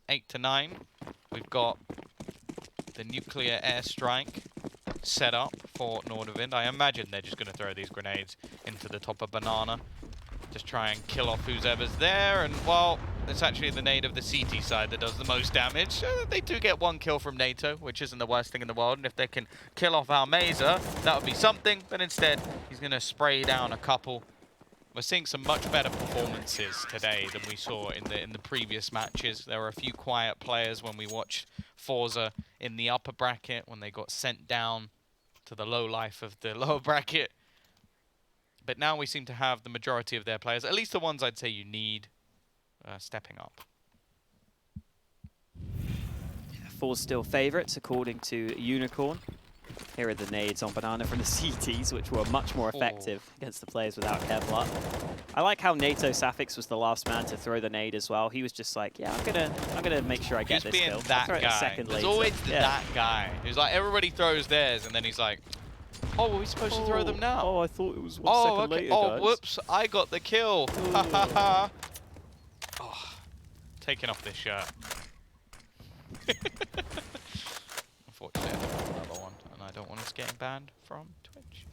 8 to 9. We've got the nuclear airstrike set up for Nordavind. I imagine they're just going to throw these grenades into the top of Banana. Just try and kill off whoever's there. And, well, it's actually the nade of the CT side that does the most damage. They do get 1 kill from NATO, which isn't the worst thing in the world. And if they can kill off almazer, that would be something. But instead, he's going to spray down a couple. We're seeing some much better performances today than we saw in the previous matches. There were a few quiet players when we watched forZe in the upper bracket, when they got sent down to the low life of the lower bracket. But now we seem to have the majority of their players, at least the ones I'd say you need, stepping up. forZe still favourites, according to Unicorn. Here are the nades on Banana from the CTs, which were much more effective against the players without Kevlar. I like how NaToSaphiX was the last man to throw the nade as well. He was just like, yeah, I'm gonna make sure I get this kill. That guy. There's always that guy. He's like, everybody throws theirs, and then he's like, oh, are we supposed to throw them now? Oh, I thought it was 1 second later, guys. Whoops, I got the kill. Ha ha ha. Oh, taking off this shirt. Unfortunately, I don't want another one, and I don't want us getting banned from Twitch.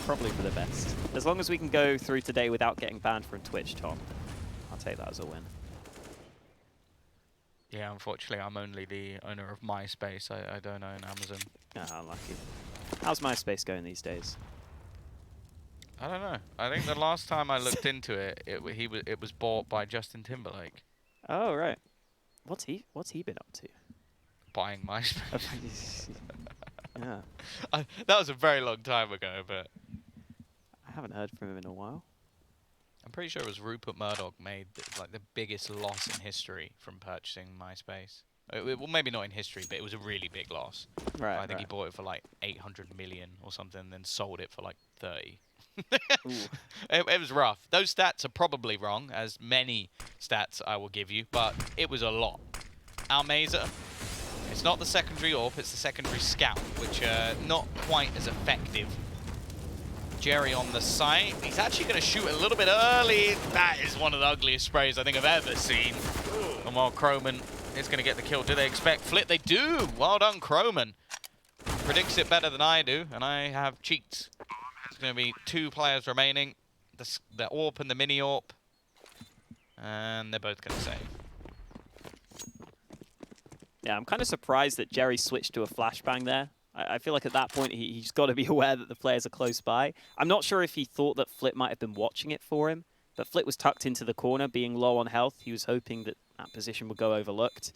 probably for the best. As long as we can go through today without getting banned from Twitch, Tom, I'll take that as a win. Yeah, unfortunately, I'm only the owner of MySpace. I don't own Amazon. Ah, unlucky. How's MySpace going these days? I don't know. I think the last time I looked into it, it was bought by Justin Timberlake. Oh, right. What's he been up to? Buying MySpace. Yeah. That was a very long time ago, but I haven't heard from him in a while. I'm pretty sure it was Rupert Murdoch made like the biggest loss in history from purchasing MySpace. Well, maybe not in history, but it was a really big loss. Right. I think he bought it for like 800 million or something, and then sold it for like 30. It was rough. Those stats are probably wrong, as many stats I will give you, but it was a lot. Almazer, it's not the secondary AWP, it's the secondary scout, which not quite as effective. Jerry on the site. He's actually going to shoot a little bit early. That is one of the ugliest sprays I think I've ever seen. And while cromen is going to get the kill, do they expect flip? They do! Well done, cromen. Predicts it better than I do, and I have cheats. There's going to be 2 players remaining. The AWP and the mini AWP. And they're both going to save. Yeah, I'm kind of surprised that Jerry switched to a flashbang there. I feel like at that point, he's got to be aware that the players are close by. I'm not sure if he thought that Flip might have been watching it for him, but Flip was tucked into the corner, being low on health. He was hoping that that position would go overlooked,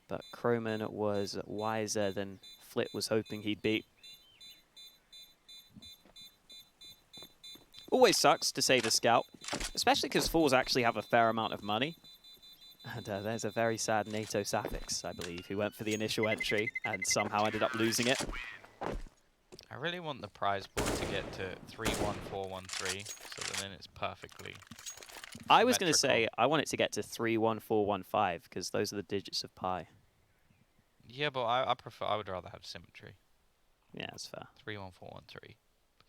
but cromen was wiser than Flip was hoping he'd be. Always sucks to save a scout, especially because forZe actually have a fair amount of money. And there's a very sad NaToSaphiX, I believe, who went for the initial entry and somehow ended up losing it. I really want the prize pool to get to 31413, so that then it's perfectly I was going to say, I want it to get to 31415, because those are the digits of pi. Yeah, but I would rather have symmetry. Yeah, that's fair. 31413.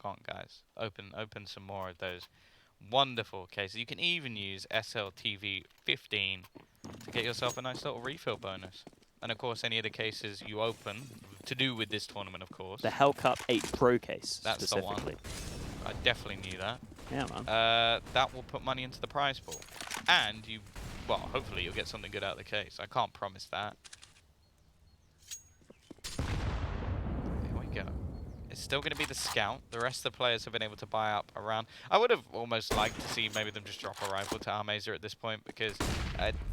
Come on, guys. Open some more of those wonderful cases. You can even use SLTV 15 to get yourself a nice little refill bonus. And of course, any of the cases you open, to do with this tournament, of course. The Hellcup 8 Pro case, that's specifically. The one. I definitely knew that. Yeah, man. That will put money into the prize pool. And well, hopefully you'll get something good out of the case. I can't promise that. Here we go. It's still going to be the scout. The rest of the players have been able to buy up around. I would have almost liked to see maybe them just drop a rifle to almazer at this point, because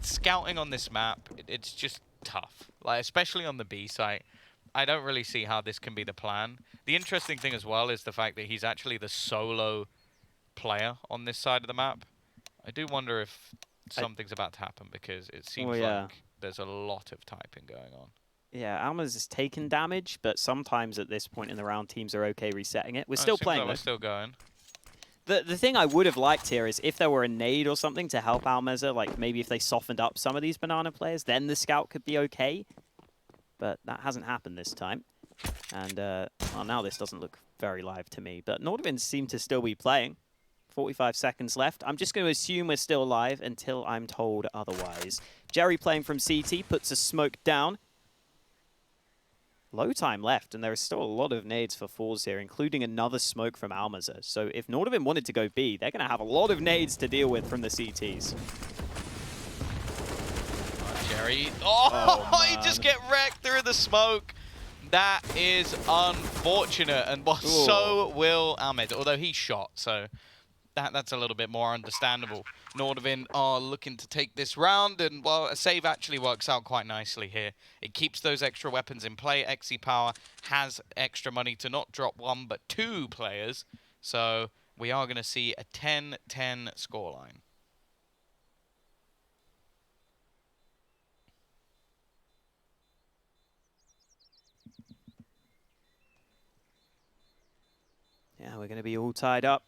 scouting on this map, it's just tough. Like, especially on the B site. I don't really see how this can be the plan. The interesting thing as well is the fact that he's actually the solo player on this side of the map. I do wonder if something's about to happen, because it seems like there's a lot of typing going on. Yeah, Alma's is taken damage, but sometimes at this point in the round, teams are okay resetting it. We're still playing. Like we're still going. The thing I would have liked here is if there were a nade or something to help almazer, like maybe if they softened up some of these banana players, then the scout could be okay. But that hasn't happened this time. And well, now this doesn't look very live to me. But Nordavind seem to still be playing. 45 seconds left. I'm just going to assume we're still live until I'm told otherwise. Jerry playing from CT puts a smoke down. Low time left, and there is still a lot of nades for forZe here, including another smoke from almazer. So if Nordavind wanted to go B, they're going to have a lot of nades to deal with from the CTs. Jerry. Oh, he just get wrecked through the smoke. That is unfortunate, and so will almazer, although he shot, so that's a little bit more understandable. Nordavind are looking to take this round, and well, a save actually works out quite nicely here. It keeps those extra weapons in play. xsepower has extra money to not drop 1 but 2 players, so we are going to see a 10-10 scoreline. Yeah, we're going to be all tied up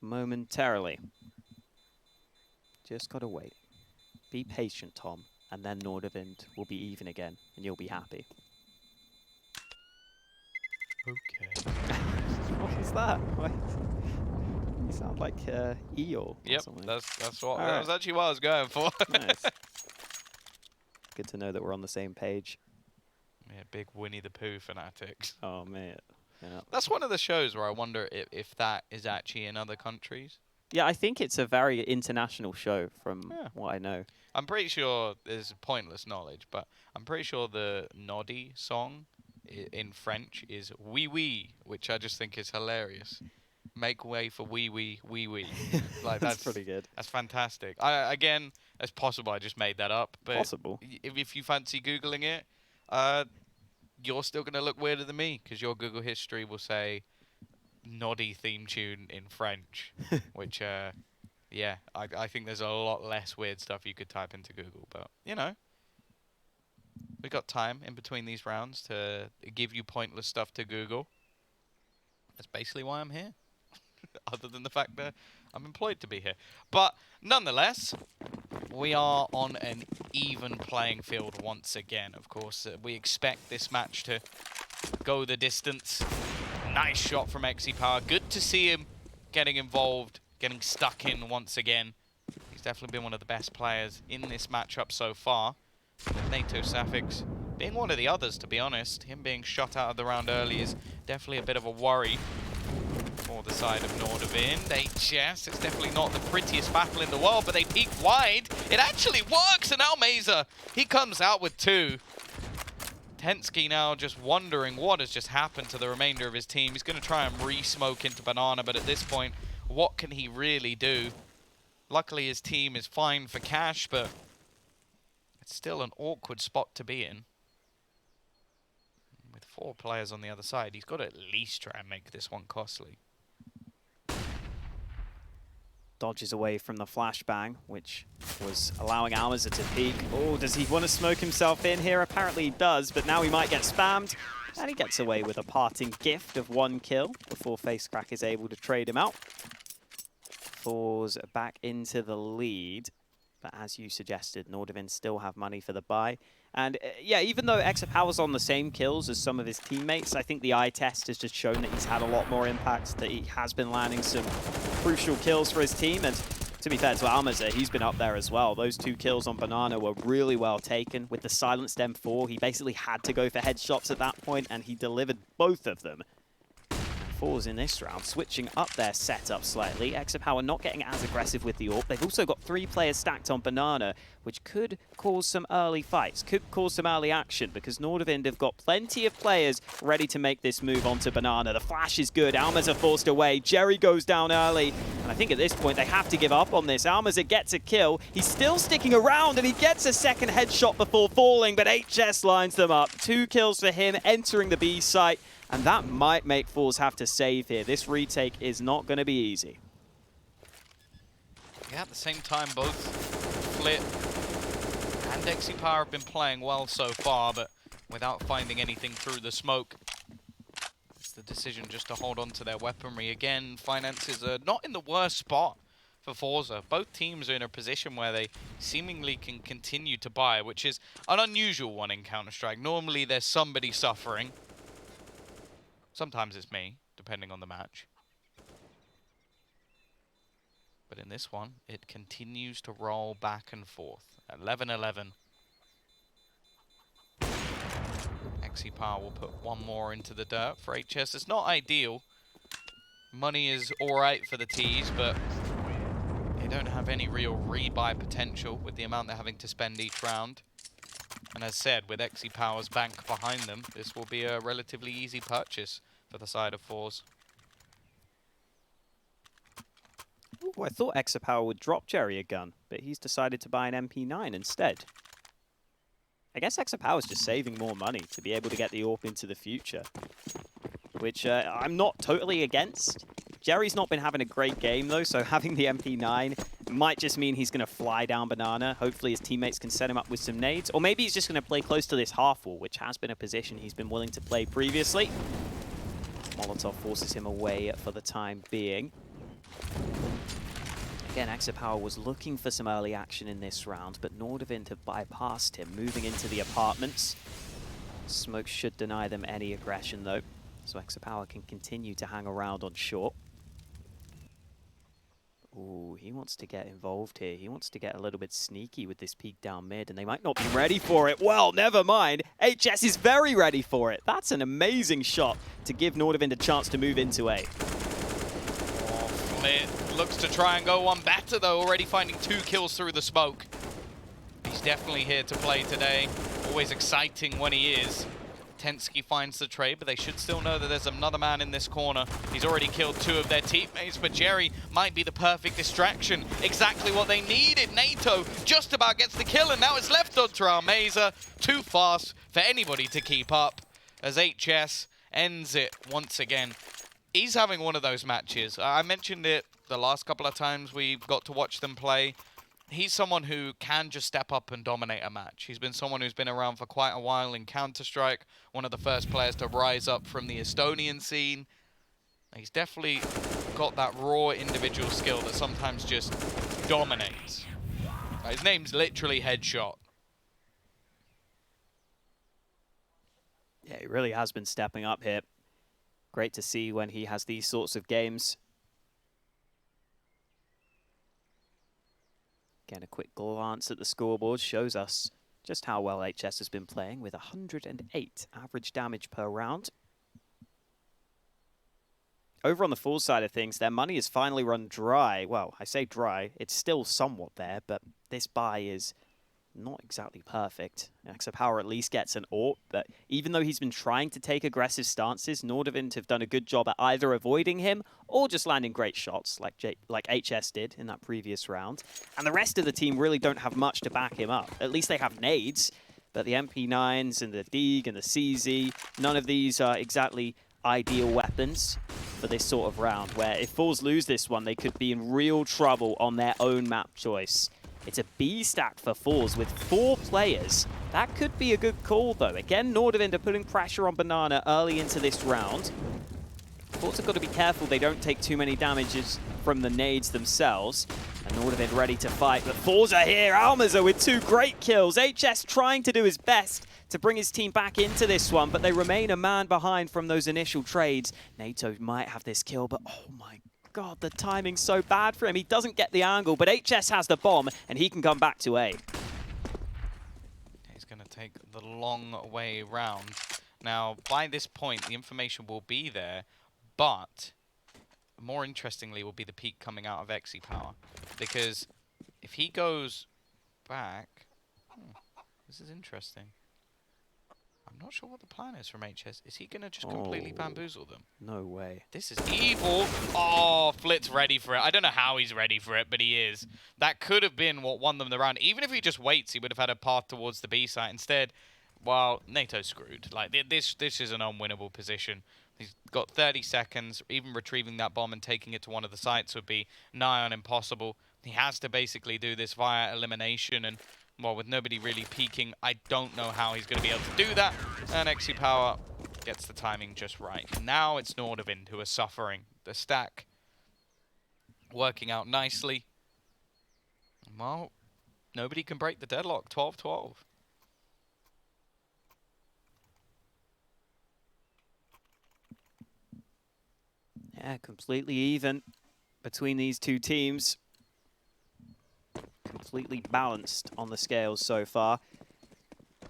momentarily. Just got to wait. Be patient, Tom, and then Nordavind will be even again, and you'll be happy. Okay. What was that? You sound like Eeyore. Yep, something. that's what that was actually what I was going for. Nice. Good to know that we're on the same page. Yeah, big Winnie the Pooh fanatics. Oh man, Yeah. That's one of the shows where I wonder if that is actually in other countries. Yeah, I think it's a very international show from what I know. I'm pretty sure there's pointless knowledge, but I'm pretty sure the Noddy song in French is "Oui Oui," which I just think is hilarious. Make way for "Oui Oui, Oui Oui." Like That's pretty good. That's fantastic. Again, it's possible I just made that up, but Possible. if you fancy googling it, you're still gonna look weirder than me because your Google history will say Noddy theme tune in French, which yeah, I think there's a lot less weird stuff you could type into Google, but you know, we got time in between these rounds to give you pointless stuff to Google. That's basically why I'm here, other than the fact that I'm employed to be here. But nonetheless, we are on an even playing field once again. Of course, we expect this match to go the distance. Nice shot from xsepower. Good to see him getting involved, getting stuck in once again. He's definitely been one of the best players in this matchup so far. NaToSaphiX being one of the others, to be honest. Him being shot out of the round early is definitely a bit of a worry for the side of Nordavind. HS, it's definitely not the prettiest battle in the world, but they peek wide. It actually works, and almazer, he comes out with 2. tenzki now just wondering what has just happened to the remainder of his team. He's going to try and re-smoke into banana, but at this point, what can he really do? Luckily, his team is fine for cash, but it's still an awkward spot to be in. With 4 players on the other side, he's got to at least try and make this one costly. Dodges away from the flashbang, which was allowing almazer to peek. Oh, does he want to smoke himself in here? Apparently he does, but now he might get spammed. And he gets away with a parting gift of 1 kill before facecrack is able to trade him out. forZe back into the lead. But as you suggested, Nordavind still have money for the buy. And yeah, even though xsepower's on the same kills as some of his teammates, I think the eye test has just shown that he's had a lot more impact, that he has been landing some crucial kills for his team. And to be fair to almazer, he's been up there as well. Those 2 kills on banana were really well taken. With the silenced M4, he basically had to go for headshots at that point, and he delivered both of them. forZe in this round, switching up their setup slightly. xsepower not getting as aggressive with the AWP. They've also got 3 players stacked on banana, which could cause some early fights, could cause some early action, because Nordavind have got plenty of players ready to make this move onto banana. The flash is good. almazer forced away. Jerry goes down early, and I think at this point they have to give up on this. almazer gets a kill. He's still sticking around, and he gets a second headshot before falling, but HS lines them up. 2 kills for him, entering the B site. And that might make forZe have to save here. This retake is not going to be easy. Yeah, at the same time, both Flip and xsepower have been playing well so far, but without finding anything through the smoke. It's the decision just to hold on to their weaponry. Again, finances are not in the worst spot for forZe. Both teams are in a position where they seemingly can continue to buy, which is an unusual one in Counter-Strike. Normally, there's somebody suffering. Sometimes it's me, depending on the match. But in this one, it continues to roll back and forth. 11-11. xsepower will put 1 more into the dirt for HS. It's not ideal. Money is alright for the T's, but they don't have any real rebuy potential with the amount they're having to spend each round. And as said, with xsepower's bank behind them, this will be a relatively easy purchase for the side of forZe. Ooh, I thought xsepower would drop Jerry a gun, but he's decided to buy an MP9 instead. I guess xsepower's just saving more money to be able to get the AWP into the future, which I'm not totally against. Jerry's not been having a great game, though, so having the MP9 might just mean he's going to fly down banana. Hopefully his teammates can set him up with some nades. Or maybe he's just going to play close to this half wall, which has been a position he's been willing to play previously. Molotov forces him away for the time being. Again, xsepower was looking for some early action in this round, but Nordavind have bypassed him, moving into the apartments. Smoke should deny them any aggression, though, so xsepower can continue to hang around on short. Ooh, he wants to get involved here. He wants to get a little bit sneaky with this peek down mid, and they might not be ready for it. Well, never mind. HS is very ready for it. That's an amazing shot to give Nordavind a chance to move into A. Oh, Flit looks to try and go one better, though, already finding 2 kills through the smoke. He's definitely here to play today. Always exciting when he is. tenzki finds the trade, but they should still know that there's another man in this corner. He's already killed 2 of their teammates, but Jerry might be the perfect distraction. Exactly what they needed. NATO just about gets the kill, and now it's left onto almazer. Too fast for anybody to keep up, as HS ends it once again. He's having one of those matches. I mentioned it the last couple of times we got to watch them play. He's someone who can just step up and dominate a match. He's been someone who's been around for quite a while in Counter-Strike, one of the first players to rise up from the Estonian scene. He's definitely got that raw individual skill that sometimes just dominates. His name's literally Headshot. Yeah, he really has been stepping up here. Great to see when he has these sorts of games. Again, a quick glance at the scoreboard shows us just how well HS has been playing with 108 average damage per round. Over on the forZe side of things, their money has finally run dry. Well, I say dry, it's still somewhat there, but this buy is not exactly perfect. xsepower at least gets an AWP, but even though he's been trying to take aggressive stances, Nordavind have done a good job at either avoiding him or just landing great shots like HS did in that previous round. And the rest of the team really don't have much to back him up. At least they have nades, but the MP9s and the Dig and the CZ, none of these are exactly ideal weapons for this sort of round, where if forZe lose this one, they could be in real trouble on their own map choice. It's a B stack for forZe with 4 players. That could be a good call, though. Again, Nordavind are putting pressure on Banana early into this round. forZe have got to be careful they don't take too many damages from the nades themselves. And Nordavind ready to fight, but forZe are here. almazer with 2 great kills. HS trying to do his best to bring his team back into this one, but they remain a man behind from those initial trades. NATO might have this kill, but oh my God, the timing's so bad for him. He doesn't get the angle, but HS has the bomb, and he can come back to A. He's going to take the long way round. Now, by this point, the information will be there, but more interestingly will be the peak coming out of xsepower. Because if he goes back... this is interesting. I'm not sure what the plan is from HS. Is he going to just completely bamboozle them? No way. This is evil. Oh, Flit's ready for it. I don't know how he's ready for it, but he is. That could have been what won them the round. Even if he just waits, he would have had a path towards the B site. Instead, well, NATO's screwed. Like, this is an unwinnable position. He's got 30 seconds. Even retrieving that bomb and taking it to one of the sites would be nigh on impossible. He has to basically do this via elimination, and well, with nobody really peeking, I don't know how he's going to be able to do that. And xsepower gets the timing just right. Now it's Nordavind who are suffering. The stack working out nicely. Well, nobody can break the deadlock. 12-12. Yeah, completely even between these two teams. Completely balanced on the scales so far.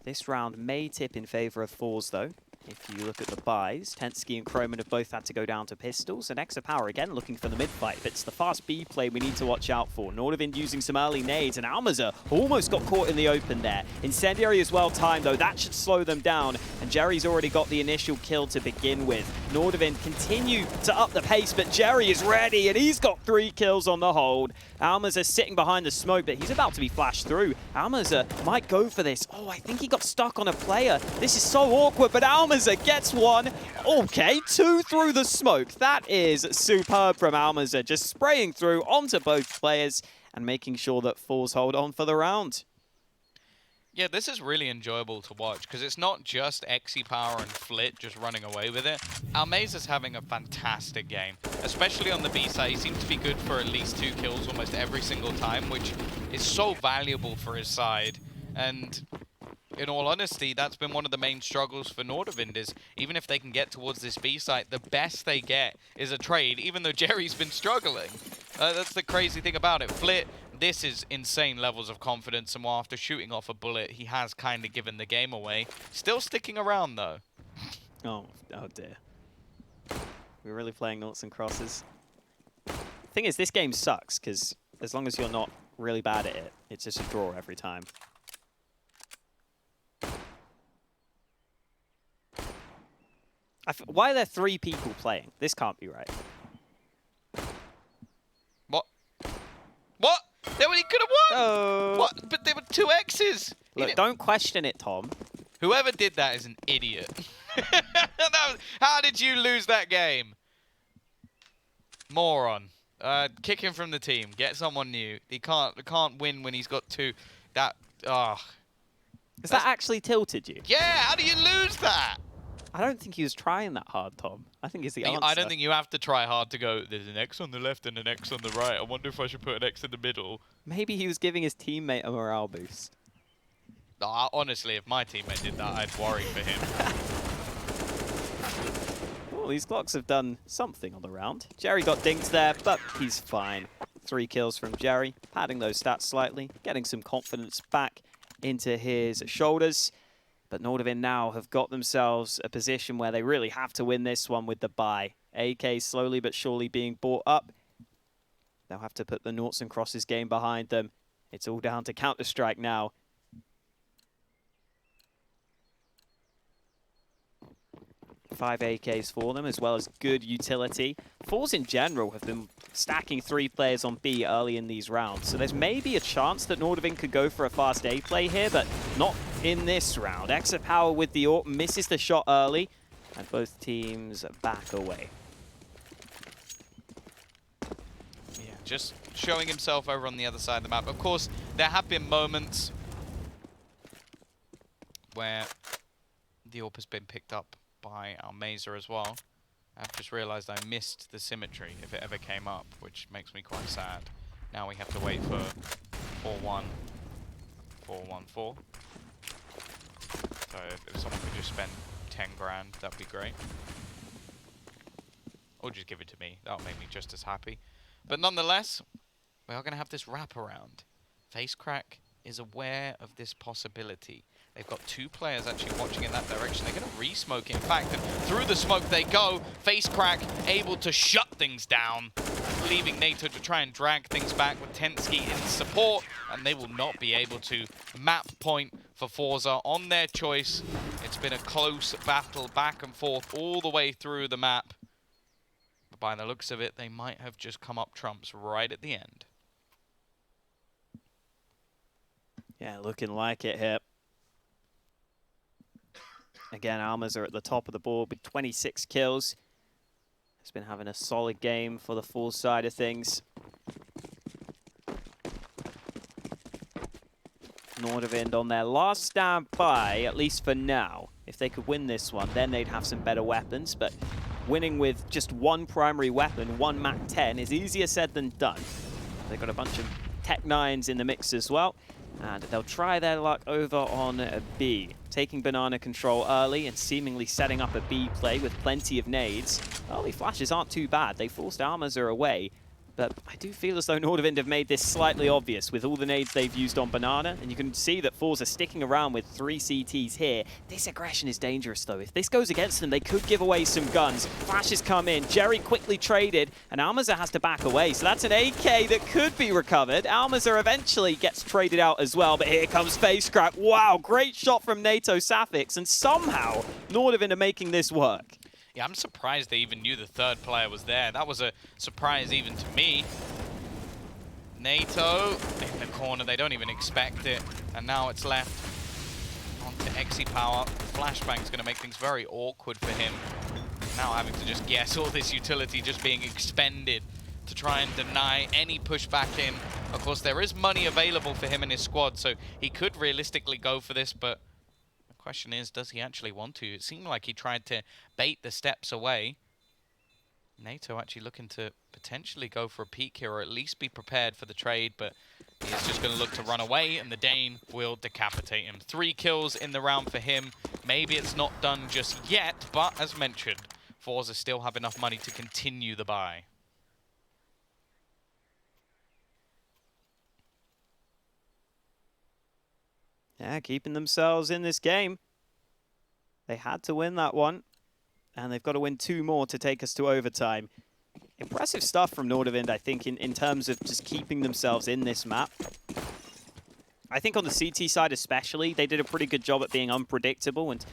This round may tip in favor of forZe, though. If you look at the buys, tenzki and cromen have both had to go down to pistols, and xsepower again looking for the mid-fight. But it's the fast B play we need to watch out for. Nordavind using some early nades, and almazer almost got caught in the open there. Incendiary is well timed, though. That should slow them down, and Jerry's already got the initial kill to begin with. Nordavind continue to up the pace, but Jerry is ready, and he's got 3 kills on the hold. almazer sitting behind the smoke, but he's about to be flashed through. almazer might go for this. Oh, I think he got stuck on a player. This is so awkward, but almazer gets one. Okay, 2 through the smoke. That is superb from almazer, just spraying through onto both players and making sure that forZe hold on for the round. Yeah, this is really enjoyable to watch because it's not just xsepower and Flit just running away with it. almazer's having a fantastic game, especially on the B side. He seems to be good for at least 2 kills almost every single time, which is so valuable for his side. And in all honesty, that's been one of the main struggles for Nordavind, is even if they can get towards this B site, the best they get is a trade, even though Jerry's been struggling. That's the crazy thing about it. Flit, this is insane levels of confidence, and while after shooting off a bullet, he has kind of given the game away. Still sticking around, though. Oh dear. We're really playing noughts and crosses. Thing is, this game sucks, because as long as you're not really bad at it, it's just a draw every time. Why are there 3 people playing? This can't be right. What? What? He could have won! Oh. What? But there were 2 X's! Look, don't question it, Tom. Whoever did that is an idiot. How did you lose that game? Moron. Kick him from the team. Get someone new. He can't win when he's got 2. That... Has that actually tilted you? Yeah, how do you lose that? I don't think he was trying that hard, Tom. I think it's the answer. I don't think you have to try hard to go, there's an X on the left and an X on the right. I wonder if I should put an X in the middle. Maybe he was giving his teammate a morale boost. Honestly, if my teammate did that, I'd worry for him. Well, these clocks have done something on the round. Jerry got dinked there, but he's fine. 3 kills from Jerry, padding those stats slightly, getting some confidence back into his shoulders. But Nordavind now have got themselves a position where they really have to win this one with the bye. AK slowly but surely being brought up. They'll have to put the noughts and crosses game behind them. It's all down to Counter-Strike now. 5 AKs for them, as well as good utility. forZe in general have been stacking 3 players on B early in these rounds, so there's maybe a chance that Nordavind could go for a fast A play here, but not in this round. xsepower with the AWP misses the shot early, and both teams back away. Yeah, just showing himself over on the other side of the map. Of course, there have been moments where the AWP has been picked up by almazer as well. I've just realized I missed the symmetry if it ever came up, which makes me quite sad. Now we have to wait for 4-1, 4-1-4. So if someone could just spend 10 grand, that'd be great. Or just give it to me. That'll make me just as happy. But nonetheless, we are going to have this wraparound. facecrack is aware of this possibility. They've got 2 players actually watching in that direction. They're going to re-smoke it. In fact, and through the smoke they go. facecrack able to shut things down, leaving NATO to try and drag things back with tenzki in support, and they will not be able to map point for forZe on their choice. It's been a close battle back and forth all the way through the map. But by the looks of it, they might have just come up trumps right at the end. Yeah, looking like it here. Again, almazer at the top of the board with 26 kills. Has been having a solid game for the forZe side of things. Nordavind on their last stand by, at least for now. If they could win this one, then they'd have some better weapons. But winning with just 1 primary weapon, 1 MiGHTYMAX, is easier said than done. They've got a bunch of Tech 9s in the mix as well. And they'll try their luck over on B, taking banana control early and seemingly setting up a B play with plenty of nades. Early flashes aren't too bad. They forced almazer away, but I do feel as though Nordavind have made this slightly obvious with all the nades they've used on banana, and you can see that forZe are sticking around with 3 CTs here. This aggression is dangerous though. If this goes against them, they could give away some guns. Flashes come in, Jerry quickly traded, and almazer has to back away, so that's an AK that could be recovered. almazer eventually gets traded out as well, but here comes facecrack. Wow, great shot from NaToSaphiX, and somehow Nordavind are making this work. Yeah, I'm surprised they even knew the 3rd player was there. That was a surprise even to me. NATO in the corner, they don't even expect it. And now it's left onto xsepower. Flashbang's going to make things very awkward for him. Now having to just guess all this utility just being expended to try and deny any pushback in. Of course, there is money available for him and his squad, so he could realistically go for this, but question is, does he actually want to? It seemed like he tried to bait the steps away. NATO actually looking to potentially go for a peek here, or at least be prepared for the trade, but he is just going to look to run away, and the Dane will decapitate him. 3 kills in the round for him. Maybe it's not done just yet, but as mentioned, forZe still have enough money to continue the buy. Yeah, keeping themselves in this game. They had to win that one, and they've got to win 2 more to take us to overtime. Impressive stuff from Nordavind, I think, in terms of just keeping themselves in this map. I think on the CT side especially, they did a pretty good job at being unpredictable and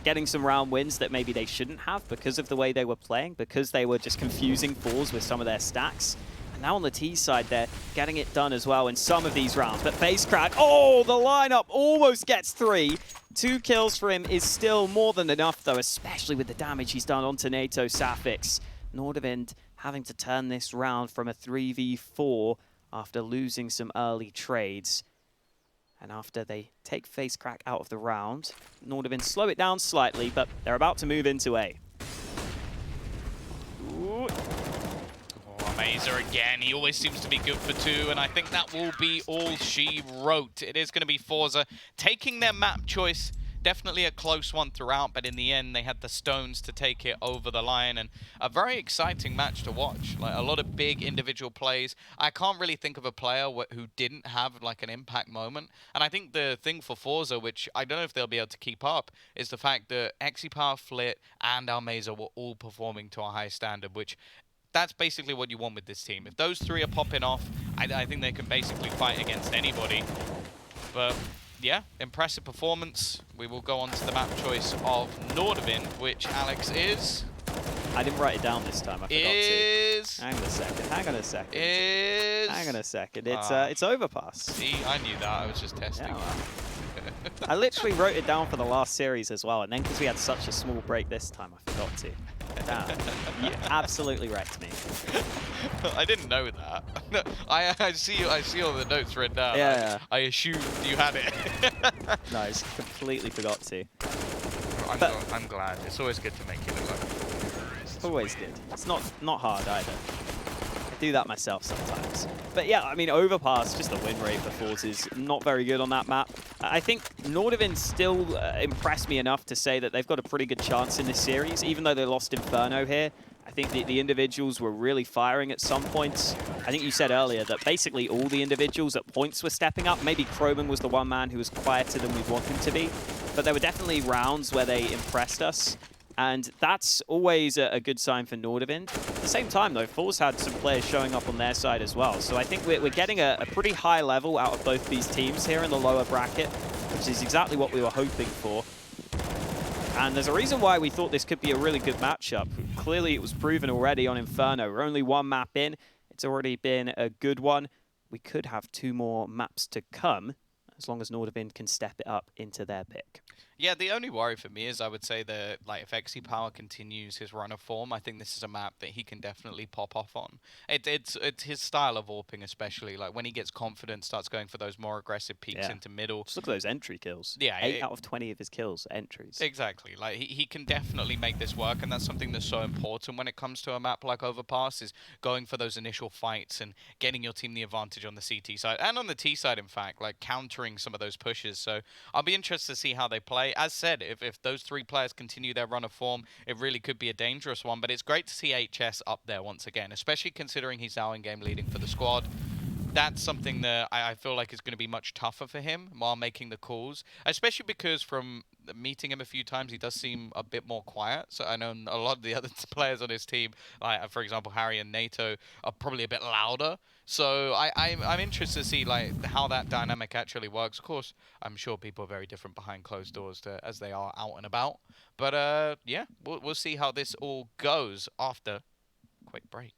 getting some round wins that maybe they shouldn't have because of the way they were playing, because they were just confusing forZe with some of their stacks. And now on the T side, they're getting it done as well in some of these rounds. But facecrack, oh, the lineup almost gets 3. 2 kills for him is still more than enough, though, especially with the damage he's done onto NaToSaphiX. Nordavind having to turn this round from a 3v4 after losing some early trades. And after they take facecrack out of the round, Nordavind slow it down slightly, but they're about to move into A. Ooh. Almazer again, he always seems to be good for 2, and I think that will be all she wrote. It is going to be forZe taking their map choice. Definitely a close one throughout, but in the end they had the stones to take it over the line, and a very exciting match to watch. Like, a lot of big individual plays. I can't really think of a player who didn't have like an impact moment, and I think the thing for forZe, which I don't know if they'll be able to keep up, is the fact that xsepower, Flit, and almazer were all performing to a high standard, which that's basically what you want with this team. If those 3 are popping off, I think they can basically fight against anybody. But yeah, impressive performance. We will go on to the map choice of Nordavind, which Alex is... I didn't write it down this time, I forgot to. Hang on a second, hang on a second. Hang on a second, it's overpass. See, I knew that, I was just testing. Yeah, well. I literally wrote it down for the last series as well, and then because we had such a small break this time, I forgot to. Damn, you absolutely wrecked me. I didn't know that. I see all the notes written down. Yeah. I assumed you had it. No, I just completely forgot to. I'm glad. It's always good to make you look like. Always good. It's not hard either. I do that myself sometimes. But yeah, I mean, overpass, just the win rate for forZe is not very good on that map. I think Nordavind still impressed me enough to say that they've got a pretty good chance in this series, even though they lost Inferno here. I think the individuals were really firing at some points. I think you said earlier that basically all the individuals at points were stepping up. Maybe cromen was the one man who was quieter than we'd want him to be. But there were definitely rounds where they impressed us. And that's always a good sign for Nordavind. At the same time, though, forZe had some players showing up on their side as well. So I think we're getting a pretty high level out of both these teams here in the lower bracket, which is exactly what we were hoping for. And there's a reason why we thought this could be a really good matchup. Clearly, it was proven already on Inferno. We're only 1 map in. It's already been a good one. We could have 2 more maps to come, as long as Nordavind can step it up into their pick. Yeah, the only worry for me is I would say that, like, if xsepower continues his run of form, I think this is a map that he can definitely pop off on. It's his style of AWPing especially. Like, when he gets confident, starts going for those more aggressive peeks into middle. Just look at those entry kills. Yeah. 8 out of 20 of his kills are entries. Exactly. Like, he can definitely make this work, and that's something that's so important when it comes to a map like Overpass, is going for those initial fights and getting your team the advantage on the CT side, and on the T side, in fact, like, countering some of those pushes. So I'll be interested to see how they play. As said, if those 3 players continue their run of form, it really could be a dangerous one. But it's great to see HS up there once again, especially considering he's now in-game leading for the squad. That's something that I feel like is going to be much tougher for him while making the calls, especially because from meeting him a few times, he does seem a bit more quiet. So I know a lot of the other players on his team, like, for example, Harry and NATO, are probably a bit louder. So I'm interested to see, like, how that dynamic actually works. Of course, I'm sure people are very different behind closed doors as they are out and about. But yeah, we'll see how this all goes after a quick break.